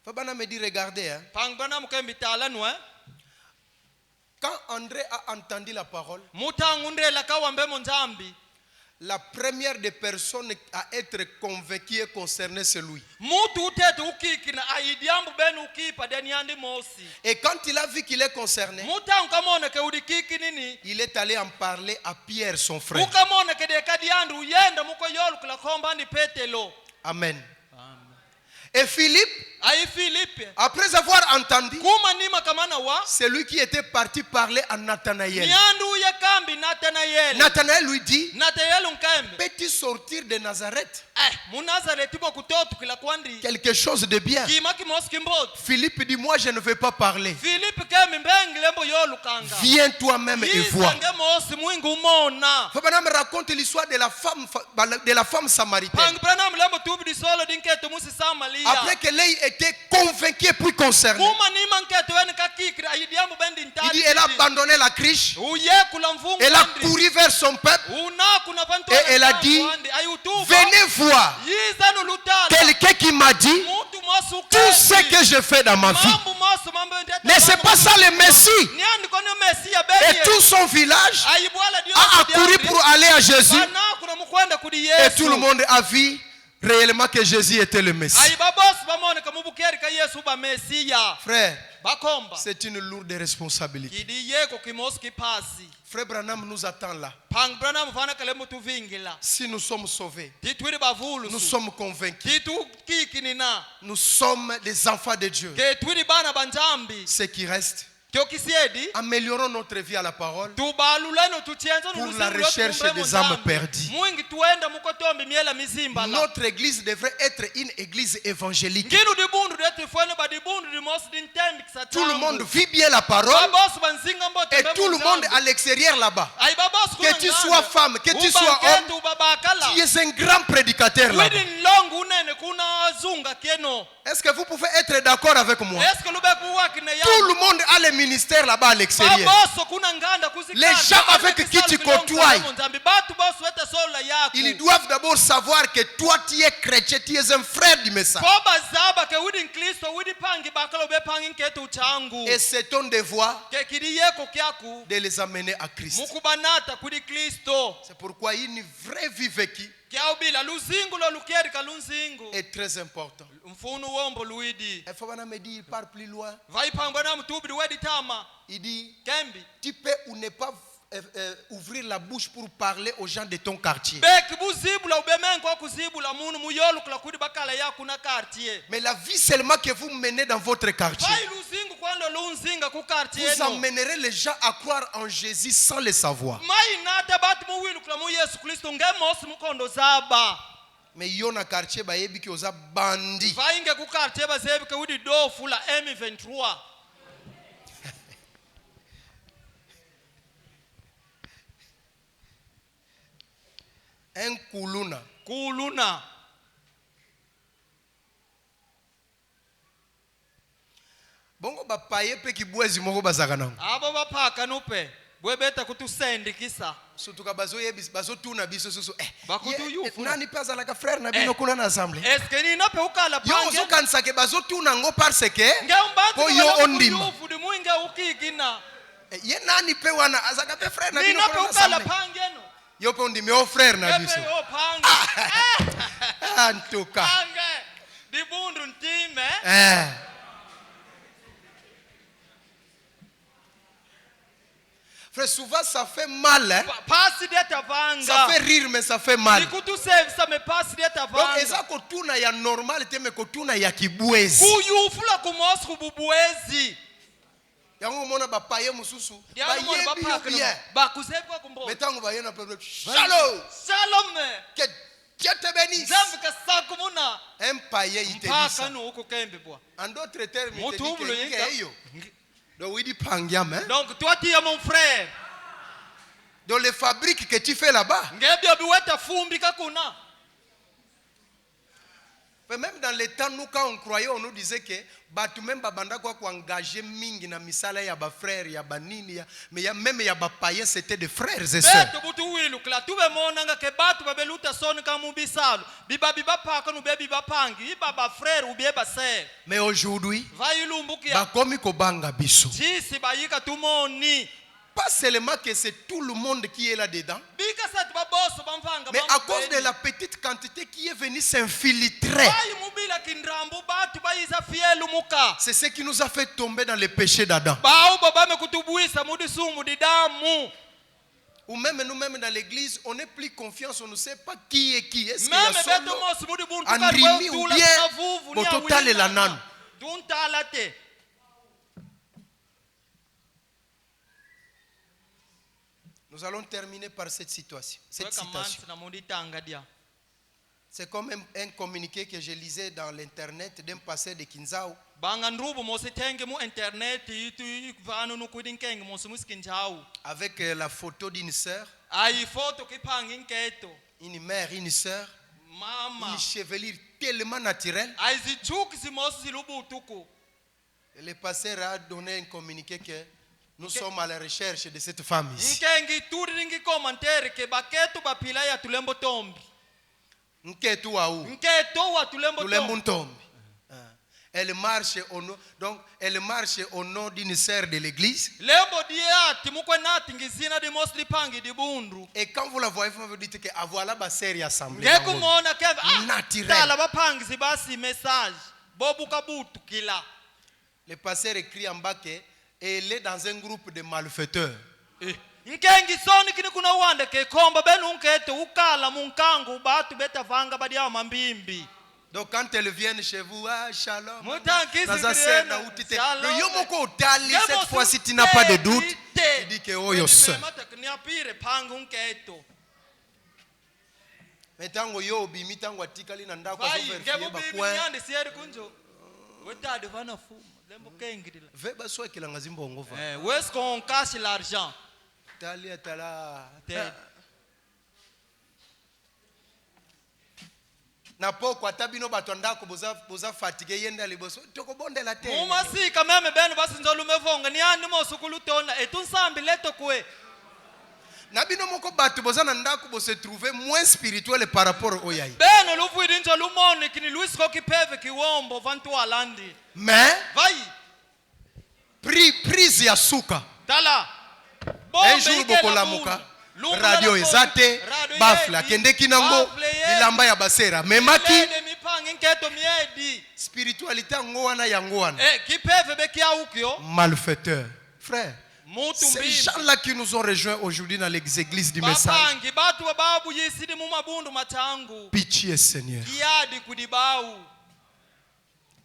Frère Branham me dit regardez, quand André a entendu la parole, la première des personnes à être convaincue et concernée, c'est lui. Et quand il a vu qu'il est concerné, il est allé en parler à Pierre, son frère. Amen. Et Philippe, après avoir entendu, c'est lui qui était parti parler à Nathanaël. Nathanaël lui dit, peux-tu sortir de Nazareth quelque chose de bien? Philippe dit, moi je ne veux pas parler. Viens toi-même et vois. Fabana me raconte l'histoire de la femme samaritaine. Après qu'elle ait été convaincue puis concernée, il dit, elle a abandonné la criche, elle a couru vers son peuple et elle a dit, venez voir quelqu'un qui m'a dit tout ce que je fais dans ma vie. Mais c'est pas ça le Messie. Et tout son village a accouru pour aller à Jésus. Et tout le monde a vu réellement que Jésus était le Messie. Frère, c'est une lourde responsabilité. Frère Branham nous attend là. Si nous sommes sauvés, nous sommes convaincus, nous sommes des enfants de Dieu. Ce qui reste, améliorons notre vie à la parole pour la recherche des âmes perdues. Notre église devrait être une église évangélique. Tout le monde vit bien la parole et tout le monde à l'extérieur là-bas. Que tu sois femme, que tu sois homme, tu es un grand prédicateur là-bas. Est-ce que vous pouvez être d'accord avec moi? Tout le monde a le ministère là-bas à l'extérieur. Les gens avec qui tu côtoies, ils doivent d'abord savoir que toi tu es chrétien, tu es un frère du message. Et c'est ton devoir de les amener à Christ. C'est pourquoi une vraie vie vécue est très important. Il faut me dire, il part plus loin. Il dit, tu peux ou ne pas ouvrir la bouche pour parler aux gens de ton quartier. Mais la vie seulement que vous menez dans votre quartier, vous emmènerez les gens à croire en Jésus sans le savoir. Mais il y a un quartier qui est bandit. Un kuluna. Bongo ba paye pe ki bwezi moko bazaka nango. Abo ba phaka nupe. Bwebeta kutusendikisa. Surtout bazo yebis bazo tuna biso susu nani paza la ka frère na bino kuna na assemblée. Est-ce que ni na pe ukala pange? Yo zo kanisa ke bazo tuna ngo parce que po yo ondima. Ye nani pe wana azaka pe frère na bino kuna na assemblée. Yo pe ondime o frère na biso. En tout cas. Di bundu ntime. Frère, souvent ça fait mal, hein? Ça fait rire, mais ça fait mal. Donc, ça kotuna ya normal, mais kotuna ya kibwezi. Yango mona ba paye mususu. Ba yebi bien. Ba kusebwa kumbo. Metango ba yena peuple. Shalom. Shalom. Que Dieu te bénisse. Un païen il te dit ça. En d'autres termes, il te dit que donc il dit pangiam, hein? Donc toi tu es mon frère. Dans les fabriques que tu fais là-bas. Mais même dans les temps, nous, quand on croyait, on nous disait que batu même babanda quoi engager mingi na misala ya ba frère ya banini ya mais ya même ya ba païen c'était des frères et sœurs. Mais aujourd'hui, ba komi ko banga biso. Pas seulement que c'est tout le monde qui est là-dedans, mais à cause de la petite quantité qui est venue s'infiltrer. C'est ce qui nous a fait tomber dans le péché d'Adam. Ou même nous-mêmes dans l'église, on n'est plus confiance, on ne sait pas qui est qui. Est-ce qu'il y a son Andrimi ou bien au total et la nan. Nous allons terminer par cette citation. C'est comme un communiqué que je lisais dans l'internet d'un pasteur de Kinzao. Avec la photo d'une sœur, une mère, une sœur, une chevelure tellement naturelle. Et le pasteur a donné un communiqué que nous sommes à la recherche de cette femme ici. Elle marche au nom, donc elle marche au nom d'une sœur de l'église. Et quand vous la voyez, vous vous dites que voilà ma sœur assemblée. Naturelle. Le pasteur écrit en bas qu'elle est dans un groupe de malfaiteurs. Donc quand elles viennent chez vous, ah shalom, cette fois-ci tu n'as pas de doute, il dit que oh yos. Mais tango yo bimi tango atikali na ndako azoverifie bakwa. Veba soit kilanga zimbongo va. Où est-ce qu'on cache l'argent? Tali atala. Na poko atabino batonda ko boza fatigué yenda liboso toko bondela te. Mumasi quand même ben basinzolu mevonga ni andi mosukulu tona etunsambi leto kwe. Nabino moko batu boza na ndako bo se trouver moins spirituel par rapport au yai. Ben lufu idinzo lumoni kini Luis ko kipeve kiwombo vantu alandi. Mais vai prise ya suka. Tala. Un jour bokolamuka. Radio ezate bafla kende kinango bilamba ya basera memaki spiritualité ngo wana yango wana kipeve bekia ukyo malfaiteur frère. Ces gens-là qui nous ont rejoints aujourd'hui dans l'église du message. Pitié Seigneur.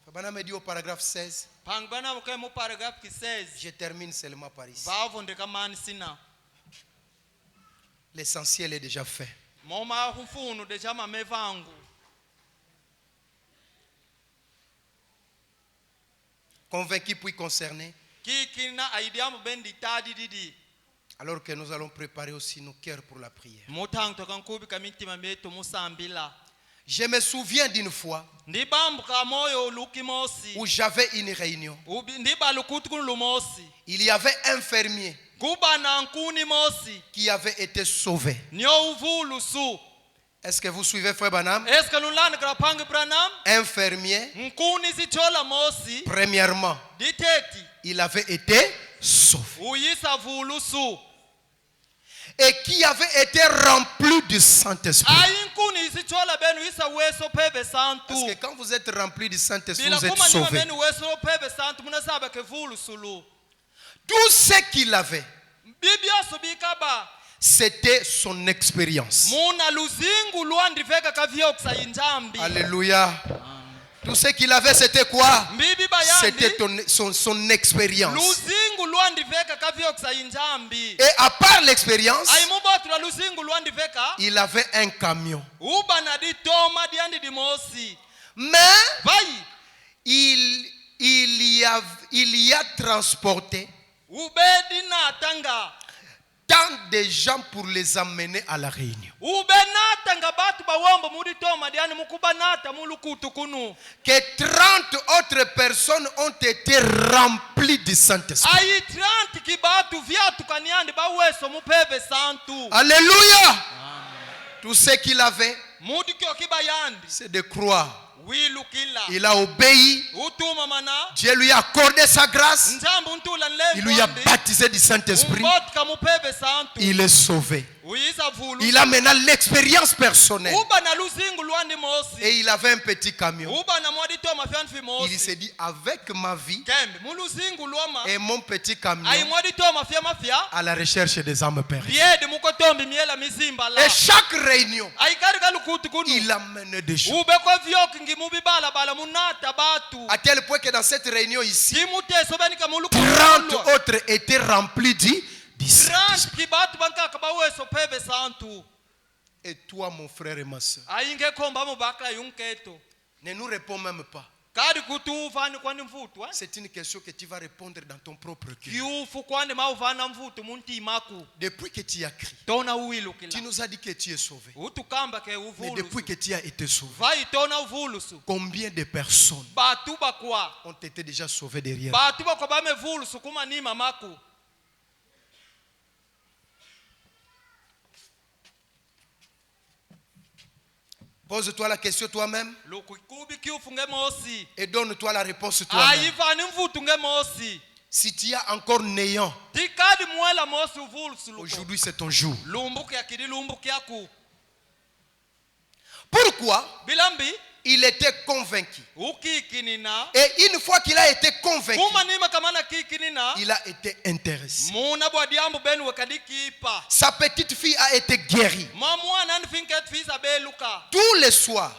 Fabana me dit au paragraphe 16. Je termine seulement par ici. L'essentiel est déjà fait. Convaincu puis concerné. Alors que nous allons préparer aussi nos cœurs pour la prière. Je me souviens d'une fois où j'avais une réunion. Il y avait un fermier qui avait été sauvé. Est-ce que vous suivez Frère Branham? Un fermier, premièrement, il avait été sauvé. Et qui avait été rempli du Saint-Esprit. Parce que quand vous êtes rempli du Saint-Esprit, vous êtes sauvé. Tout ce qu'il avait, c'était son expérience. Alléluia. Tout ce qu'il avait, c'était quoi? C'était son expérience. Et à part l'expérience, il avait un camion. Mais il y a transporté tant de gens pour les amener à la réunion. Que 30 autres personnes ont été remplies du Saint-Esprit. Alléluia. Tout ce qu'il avait, c'est de croire. Il a obéi. Dieu lui a accordé sa grâce. Il lui a baptisé du Saint-Esprit. Il est sauvé. Il a maintenant l'expérience personnelle. Et il avait un petit camion. Il s'est dit, avec ma vie et mon petit camion, à la recherche des âmes perdues. Et chaque réunion, il amène des gens. À tel point que dans cette réunion ici, 30 autres étaient remplis du Saint-Esprit. Et toi, mon frère et ma soeur, ne nous réponds même pas. C'est une question que tu vas répondre dans ton propre cœur. Depuis que tu as crié, tu nous as dit que tu es sauvé. Mais depuis que tu as été sauvé, combien de personnes ont été déjà sauvées derrière? Pose-toi la question toi-même et donne-toi la réponse toi-même. Si tu as encore néant, aujourd'hui c'est ton jour. Pourquoi? il était convaincu. Et une fois qu'il a été convaincu, il a été intéressé. Sa petite fille a été guérie. Tous les soirs,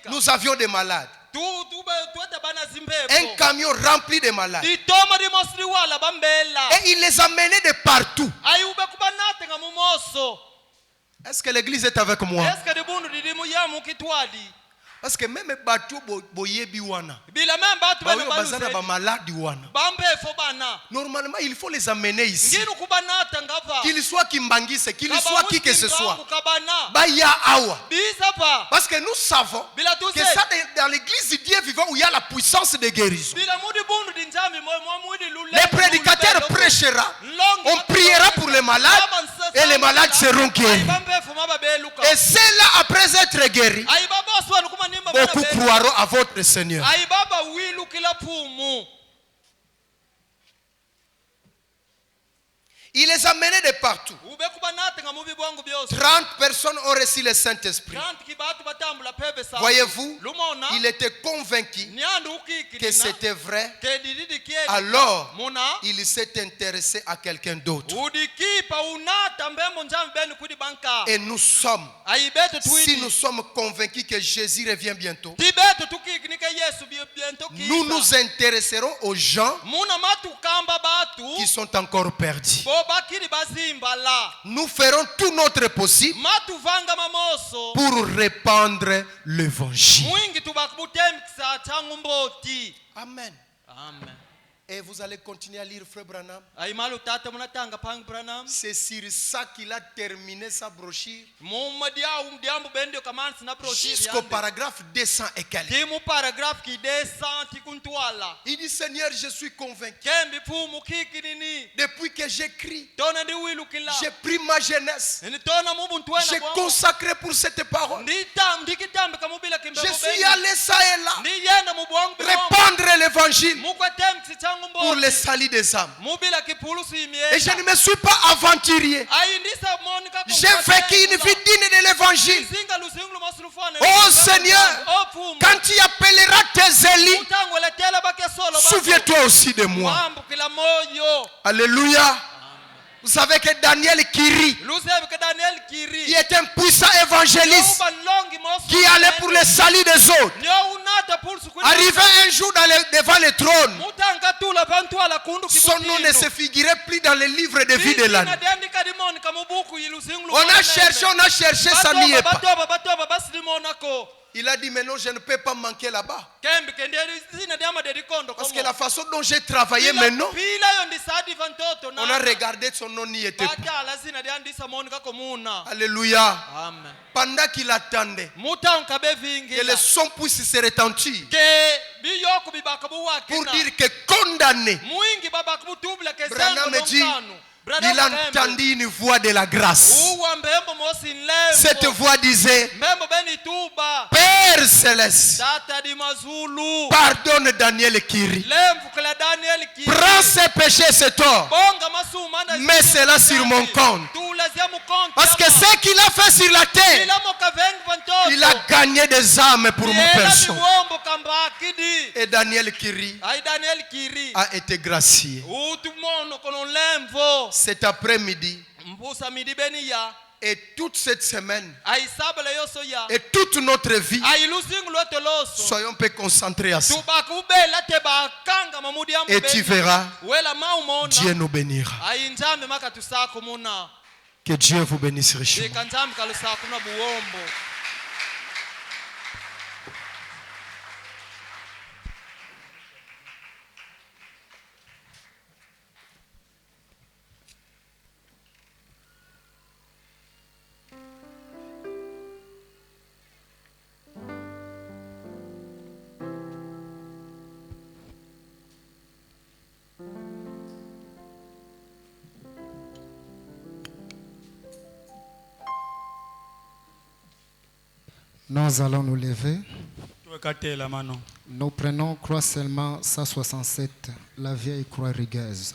nous avions des malades. Un camion rempli de malades. Et il les amenait de partout. Est-ce que l'église est avec moi? Parce que même bateau boyebi wana. Normalement, il faut les amener ici. Qu'il soit Kimbangise, qu'il soit qui que ce soit. Baya awa. Parce que nous savons que ça dans l'église du Dieu vivant où il y a la puissance de guérison. Les prédicateurs prêcheront, on priera pour les malades et les malades seront guéris. Et ceux-là, après être guéris, beaucoup croiront à votre Seigneur. Il les a menés de partout. 30 personnes ont reçu le Saint-Esprit. Voyez-vous, il était convaincu que c'était vrai. Alors, il s'est intéressé à quelqu'un d'autre. Et nous sommes, si nous sommes convaincus que Jésus revient bientôt, nous nous intéresserons aux gens qui sont encore perdus. Nous ferons tout notre possible pour répandre l'évangile. Amen. Amen. Et vous allez continuer à lire Frère Branham. C'est sur ça qu'il a terminé sa brochure. Jusqu'au paragraphe 200 et quelques. Il dit, Seigneur, je suis convaincu. Depuis que j'écris, j'ai pris ma jeunesse. J'ai consacré pour cette parole. Je suis allé ça et là. Répandre l'évangile pour le salut des âmes. Et je ne me suis pas aventurier. J'ai vécu une vie digne de l'évangile. Oh Seigneur, quand tu appelleras tes élus, souviens-toi aussi de moi. Alléluia. Vous savez que Daniel Kiri, qui est un puissant évangéliste, qui allait pour le salut des autres, arrivé un jour devant le trône, son nom ne se figurait plus dans le livre de vie de l'année. On a cherché, ça n'y est pas. Il a dit, mais non, je ne peux pas manquer là-bas. Parce que la façon dont j'ai travaillé maintenant, on a regardé, son nom n'y était pas. Alléluia. Amen. Pendant qu'il attendait que le son puisse se retentir pour dire que condamné, Branham dit, il entendit une voix de la grâce. Cette voix disait, Père Céleste, pardonne Daniel Kiri. Prends ses péchés, ses torts. Mets cela sur mon compte. Parce que ce qu'il a fait sur la terre, il a gagné des âmes pour mon personne. Et Daniel Kiri a été gracié. Cet après-midi et toute cette semaine et toute notre vie, soyons peu concentrés à ça. Et tu verras, Dieu nous bénira. Que Dieu vous bénisse richement. Nous allons nous lever. Nous prenons croix seulement 167, la vieille croix rigueuse.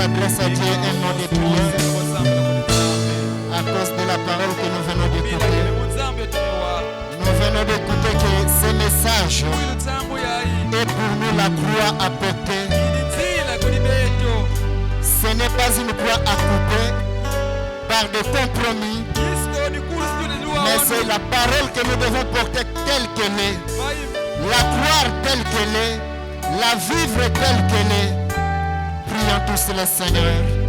s'adresse à Dieu un nom de prière à cause de la parole que nous venons d'écouter. Nous venons d'écouter que ce message est pour nous la croix à porter. Ce n'est pas une croix à couper par des compromis, mais c'est la parole que nous devons porter telle qu'elle est, la croire telle qu'elle est, la vivre telle qu'elle est. Prions tous le Seigneur.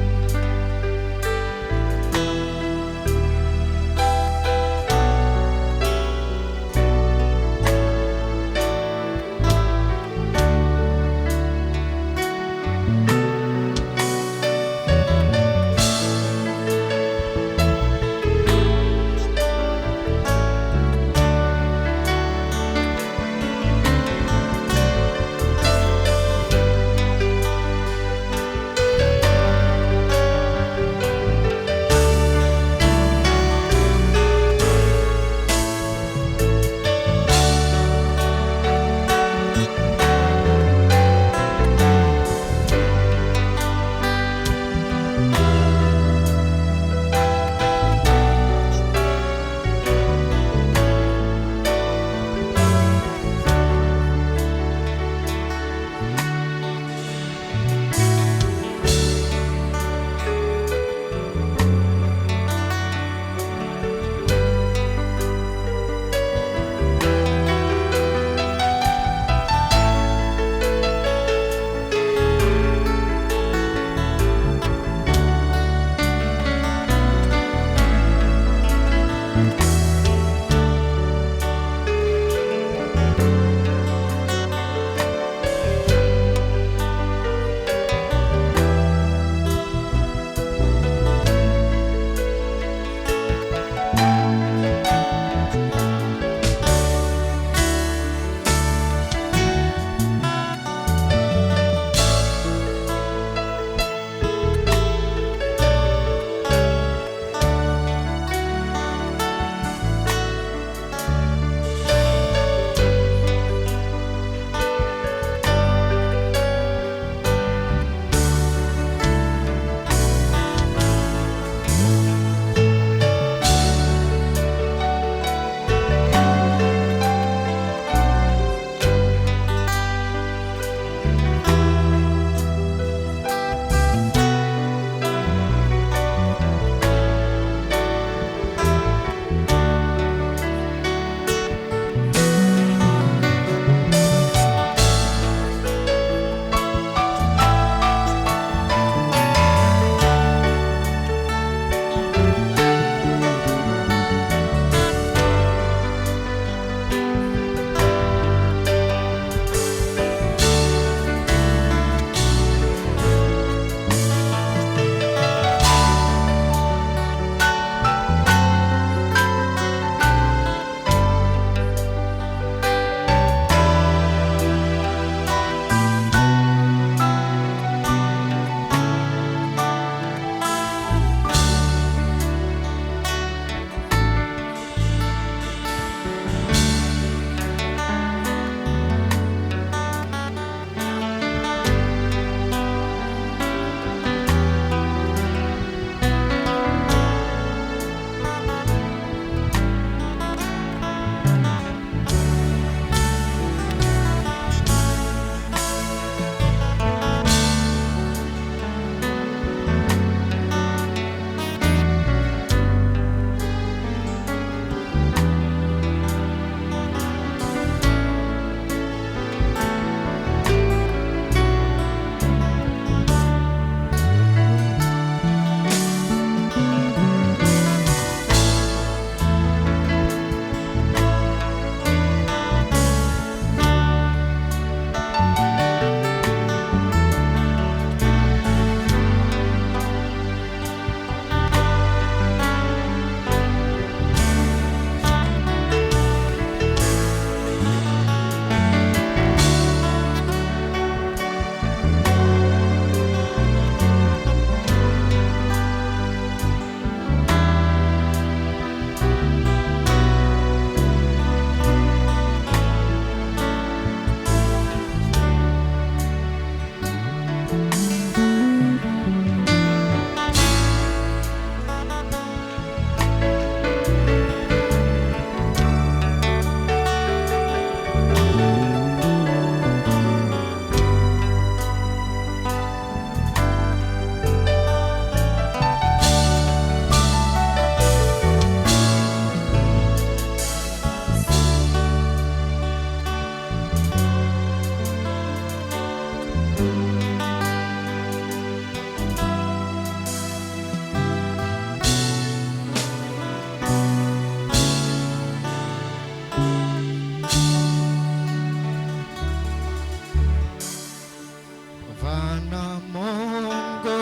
Vana Mongo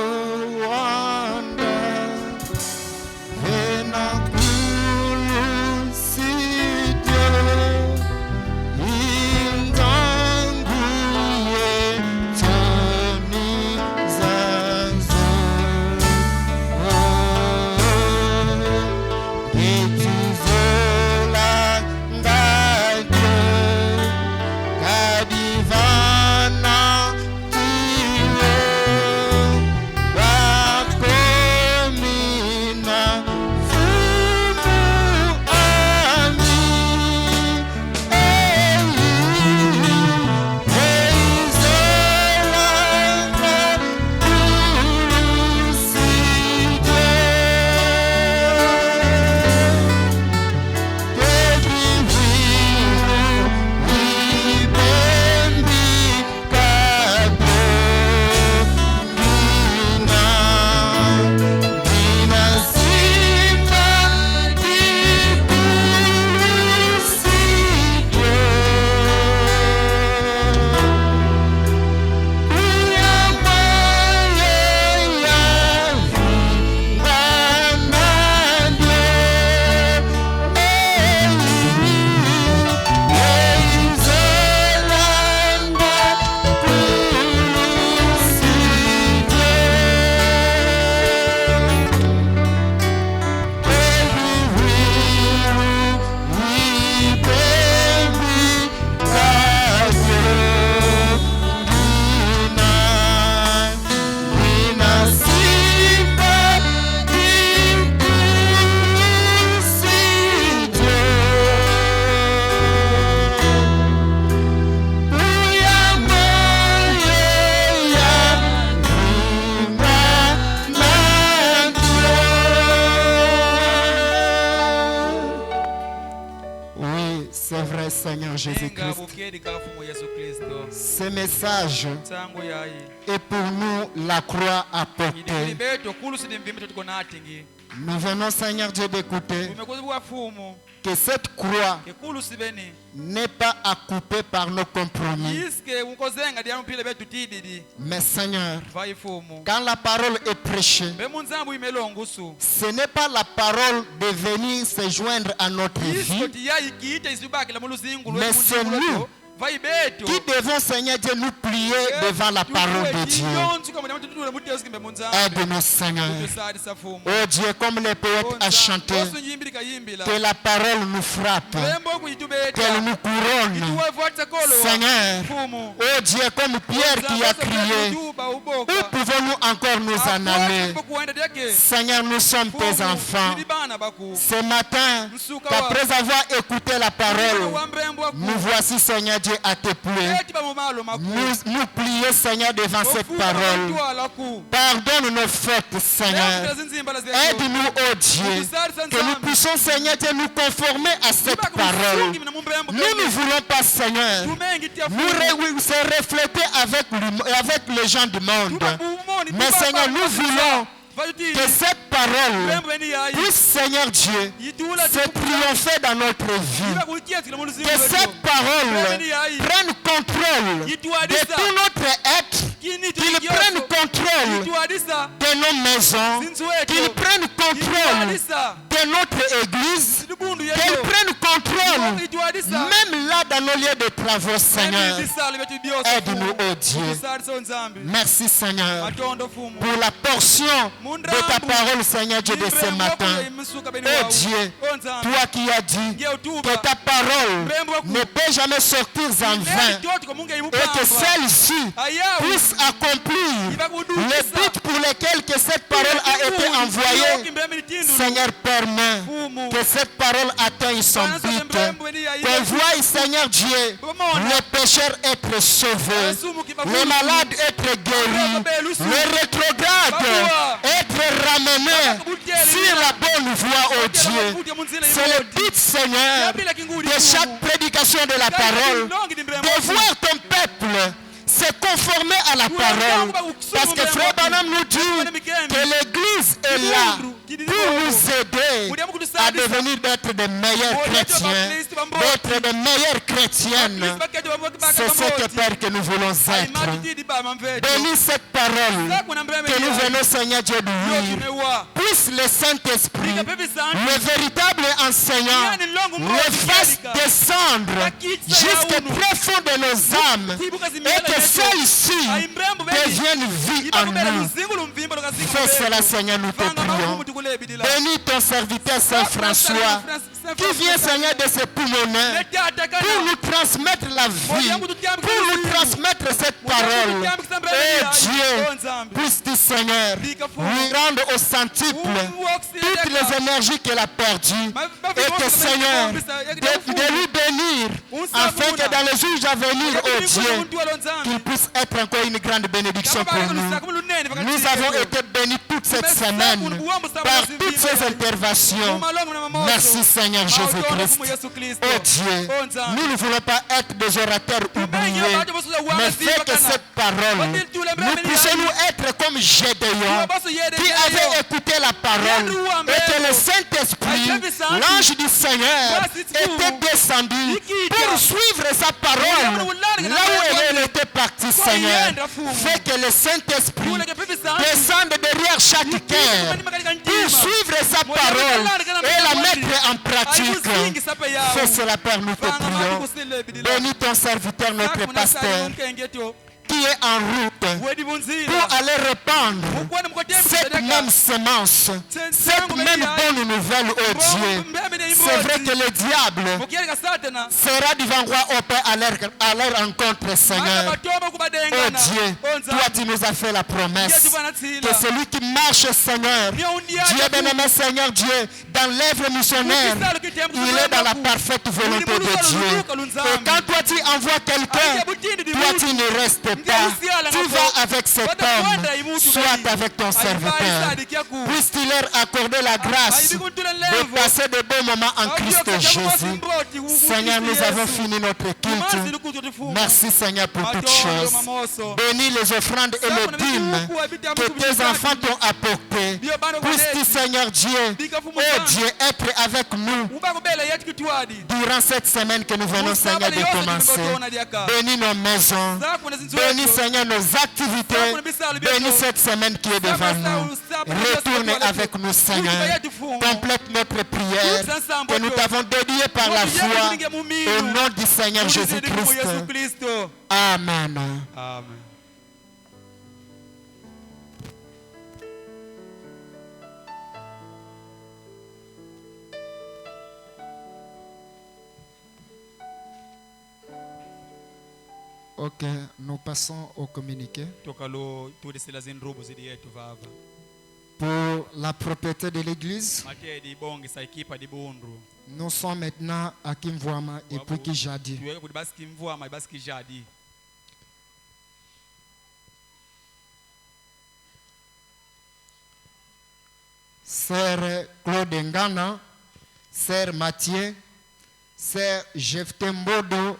Wanda Vena Kulu Sidio Indangu Tani Zazo Etizola Ndadyo Kadivana Seigneur Jésus-Christ. Ce message est pour nous la croix à porter. Nous venons, Seigneur Dieu, d'écouter que cette croix n'est pas à couper par nos compromis. Mais Seigneur, quand la parole est prêchée, ce n'est pas la parole de venir se joindre à notre vie, mais c'est nous qui devons, Seigneur Dieu, nous plier devant la parole de Dieu. Aide-nous, Seigneur. Oh Dieu, comme les poètes ont chanté, que la parole nous frappe, qu'elle nous couronne. Seigneur, oh Dieu, comme Pierre qui a crié, où pouvons-nous encore nous en aller? Seigneur, nous sommes tes enfants. Ce matin, après avoir écouté la parole, nous voici, Seigneur Dieu, à tes pieds. Nous plier, Seigneur, devant cette parole. Pardonne nos fautes, Seigneur. Aide-nous, oh Dieu, que nous puissions, Seigneur, nous conformer à cette parole. Nous ne voulons pas, Seigneur, nous se refléter avec les gens du monde. Mais, Seigneur, nous voulons que cette parole puisse, Seigneur Dieu, se triompher dans notre vie. Que cette parole prenne contrôle de tout notre être. Qu'il prenne contrôle de nos maisons. Qu'il prenne contrôle de notre église. Qu'il prenne contrôle même là dans nos lieux de travaux, Seigneur. Aide-nous, oh Dieu. Merci, Seigneur, pour la portion de ta parole, Seigneur Dieu, de ce matin. Oh Dieu, toi qui as dit que ta parole ne peut jamais sortir en vain et que celle-ci puisse accomplir les buts pour lesquels que cette parole a été envoyée. Seigneur, permets que cette parole atteigne son but. Qu'on voie, Seigneur Dieu, les pécheurs être sauvés, les malades être guéris, les rétrogrades être ramenés sur la bonne voie, oh Dieu. C'est le but, Seigneur, de chaque prédication de la parole, de voir ton peuple se conformer à la parole. Parce que Frère Branham nous dit que l'église est là pour nous aider à devenir d'être de meilleurs chrétiens, d'être de meilleures chrétiennes. C'est ce que Père que nous voulons être. Bénis cette parole que nous venons, Seigneur Dieu, de lire. Puisse le Saint-Esprit, le véritable enseignant, le fasse descendre jusqu'au profond de nos âmes et que celle-ci devienne vie en nous. Fais cela, Seigneur, nous te prions. Bénis ton serviteur Saint-François qui vient, Seigneur, de ses poumons pour nous transmettre la vie, pour nous transmettre cette parole. Et Dieu, puisse-tu, Seigneur, lui rendre au centuple toutes les énergies qu'elle a perdues et que, Seigneur, de lui bénir afin que dans les jours à venir, oh Dieu, qu'il puisse être encore une grande bénédiction pour nous. Nous avons été bénis toute cette semaine par toutes ces interventions. Merci Seigneur Jésus-Christ. Oh Dieu, nous ne voulons pas être des orateurs oubliés, mais fais que cette parole, nous puissions nous être comme Gédéon qui avait écouté la parole et que le Saint-Esprit, l'ange du Seigneur, était descendu pour suivre sa parole là où elle était partie, Seigneur. Fais que le Saint-Esprit descende derrière chaque cœur pour suivre sa parole et la mettre en pratique. Fais cela, Père, nous te prions. Bénis ton serviteur, notre pasteur, qui est en route pour aller répandre cette même semence, cette même bonne nouvelle, oh Dieu. C'est vrai que le diable sera du vent roi au Père à leur rencontre, Seigneur. Oh Dieu, toi tu nous as fait la promesse que celui qui marche, Seigneur, Dieu bien-aimé, Seigneur Dieu, dans l'œuvre missionnaire, il est dans la parfaite volonté de Dieu. Et quand toi tu envoies quelqu'un, toi tu ne restes pas. Tu vas avec cet homme, soit avec ton serviteur. Puisse-t-il leur accorder la grâce de passer de bons moments en Christ Jésus. Seigneur, nous avons fini notre culte. Merci Seigneur pour toutes choses. Bénis les offrandes et les dîmes que tes enfants t'ont apportées. Puisse-t-il, Seigneur Dieu, oh Dieu, être avec nous durant cette semaine que nous venons, Seigneur, de commencer. Bénis nos maisons. Bénis, Seigneur, nos activités. Bénis cette semaine qui est devant nous. Retourne avec nous, Seigneur. Complète notre prière que nous t'avons dédiée par la foi au nom du Seigneur Jésus-Christ. Amen. Amen. Ok, nous passons au communiqué. Pour la propriété de l'église, nous sommes maintenant à Kimvouama et puis Kijadi. Sœur Claude Ngana, Sœur Mathieu, Sœur Jephté Mbodo,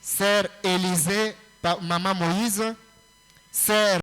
Sœur Élisée, Maman Moïse, Sœur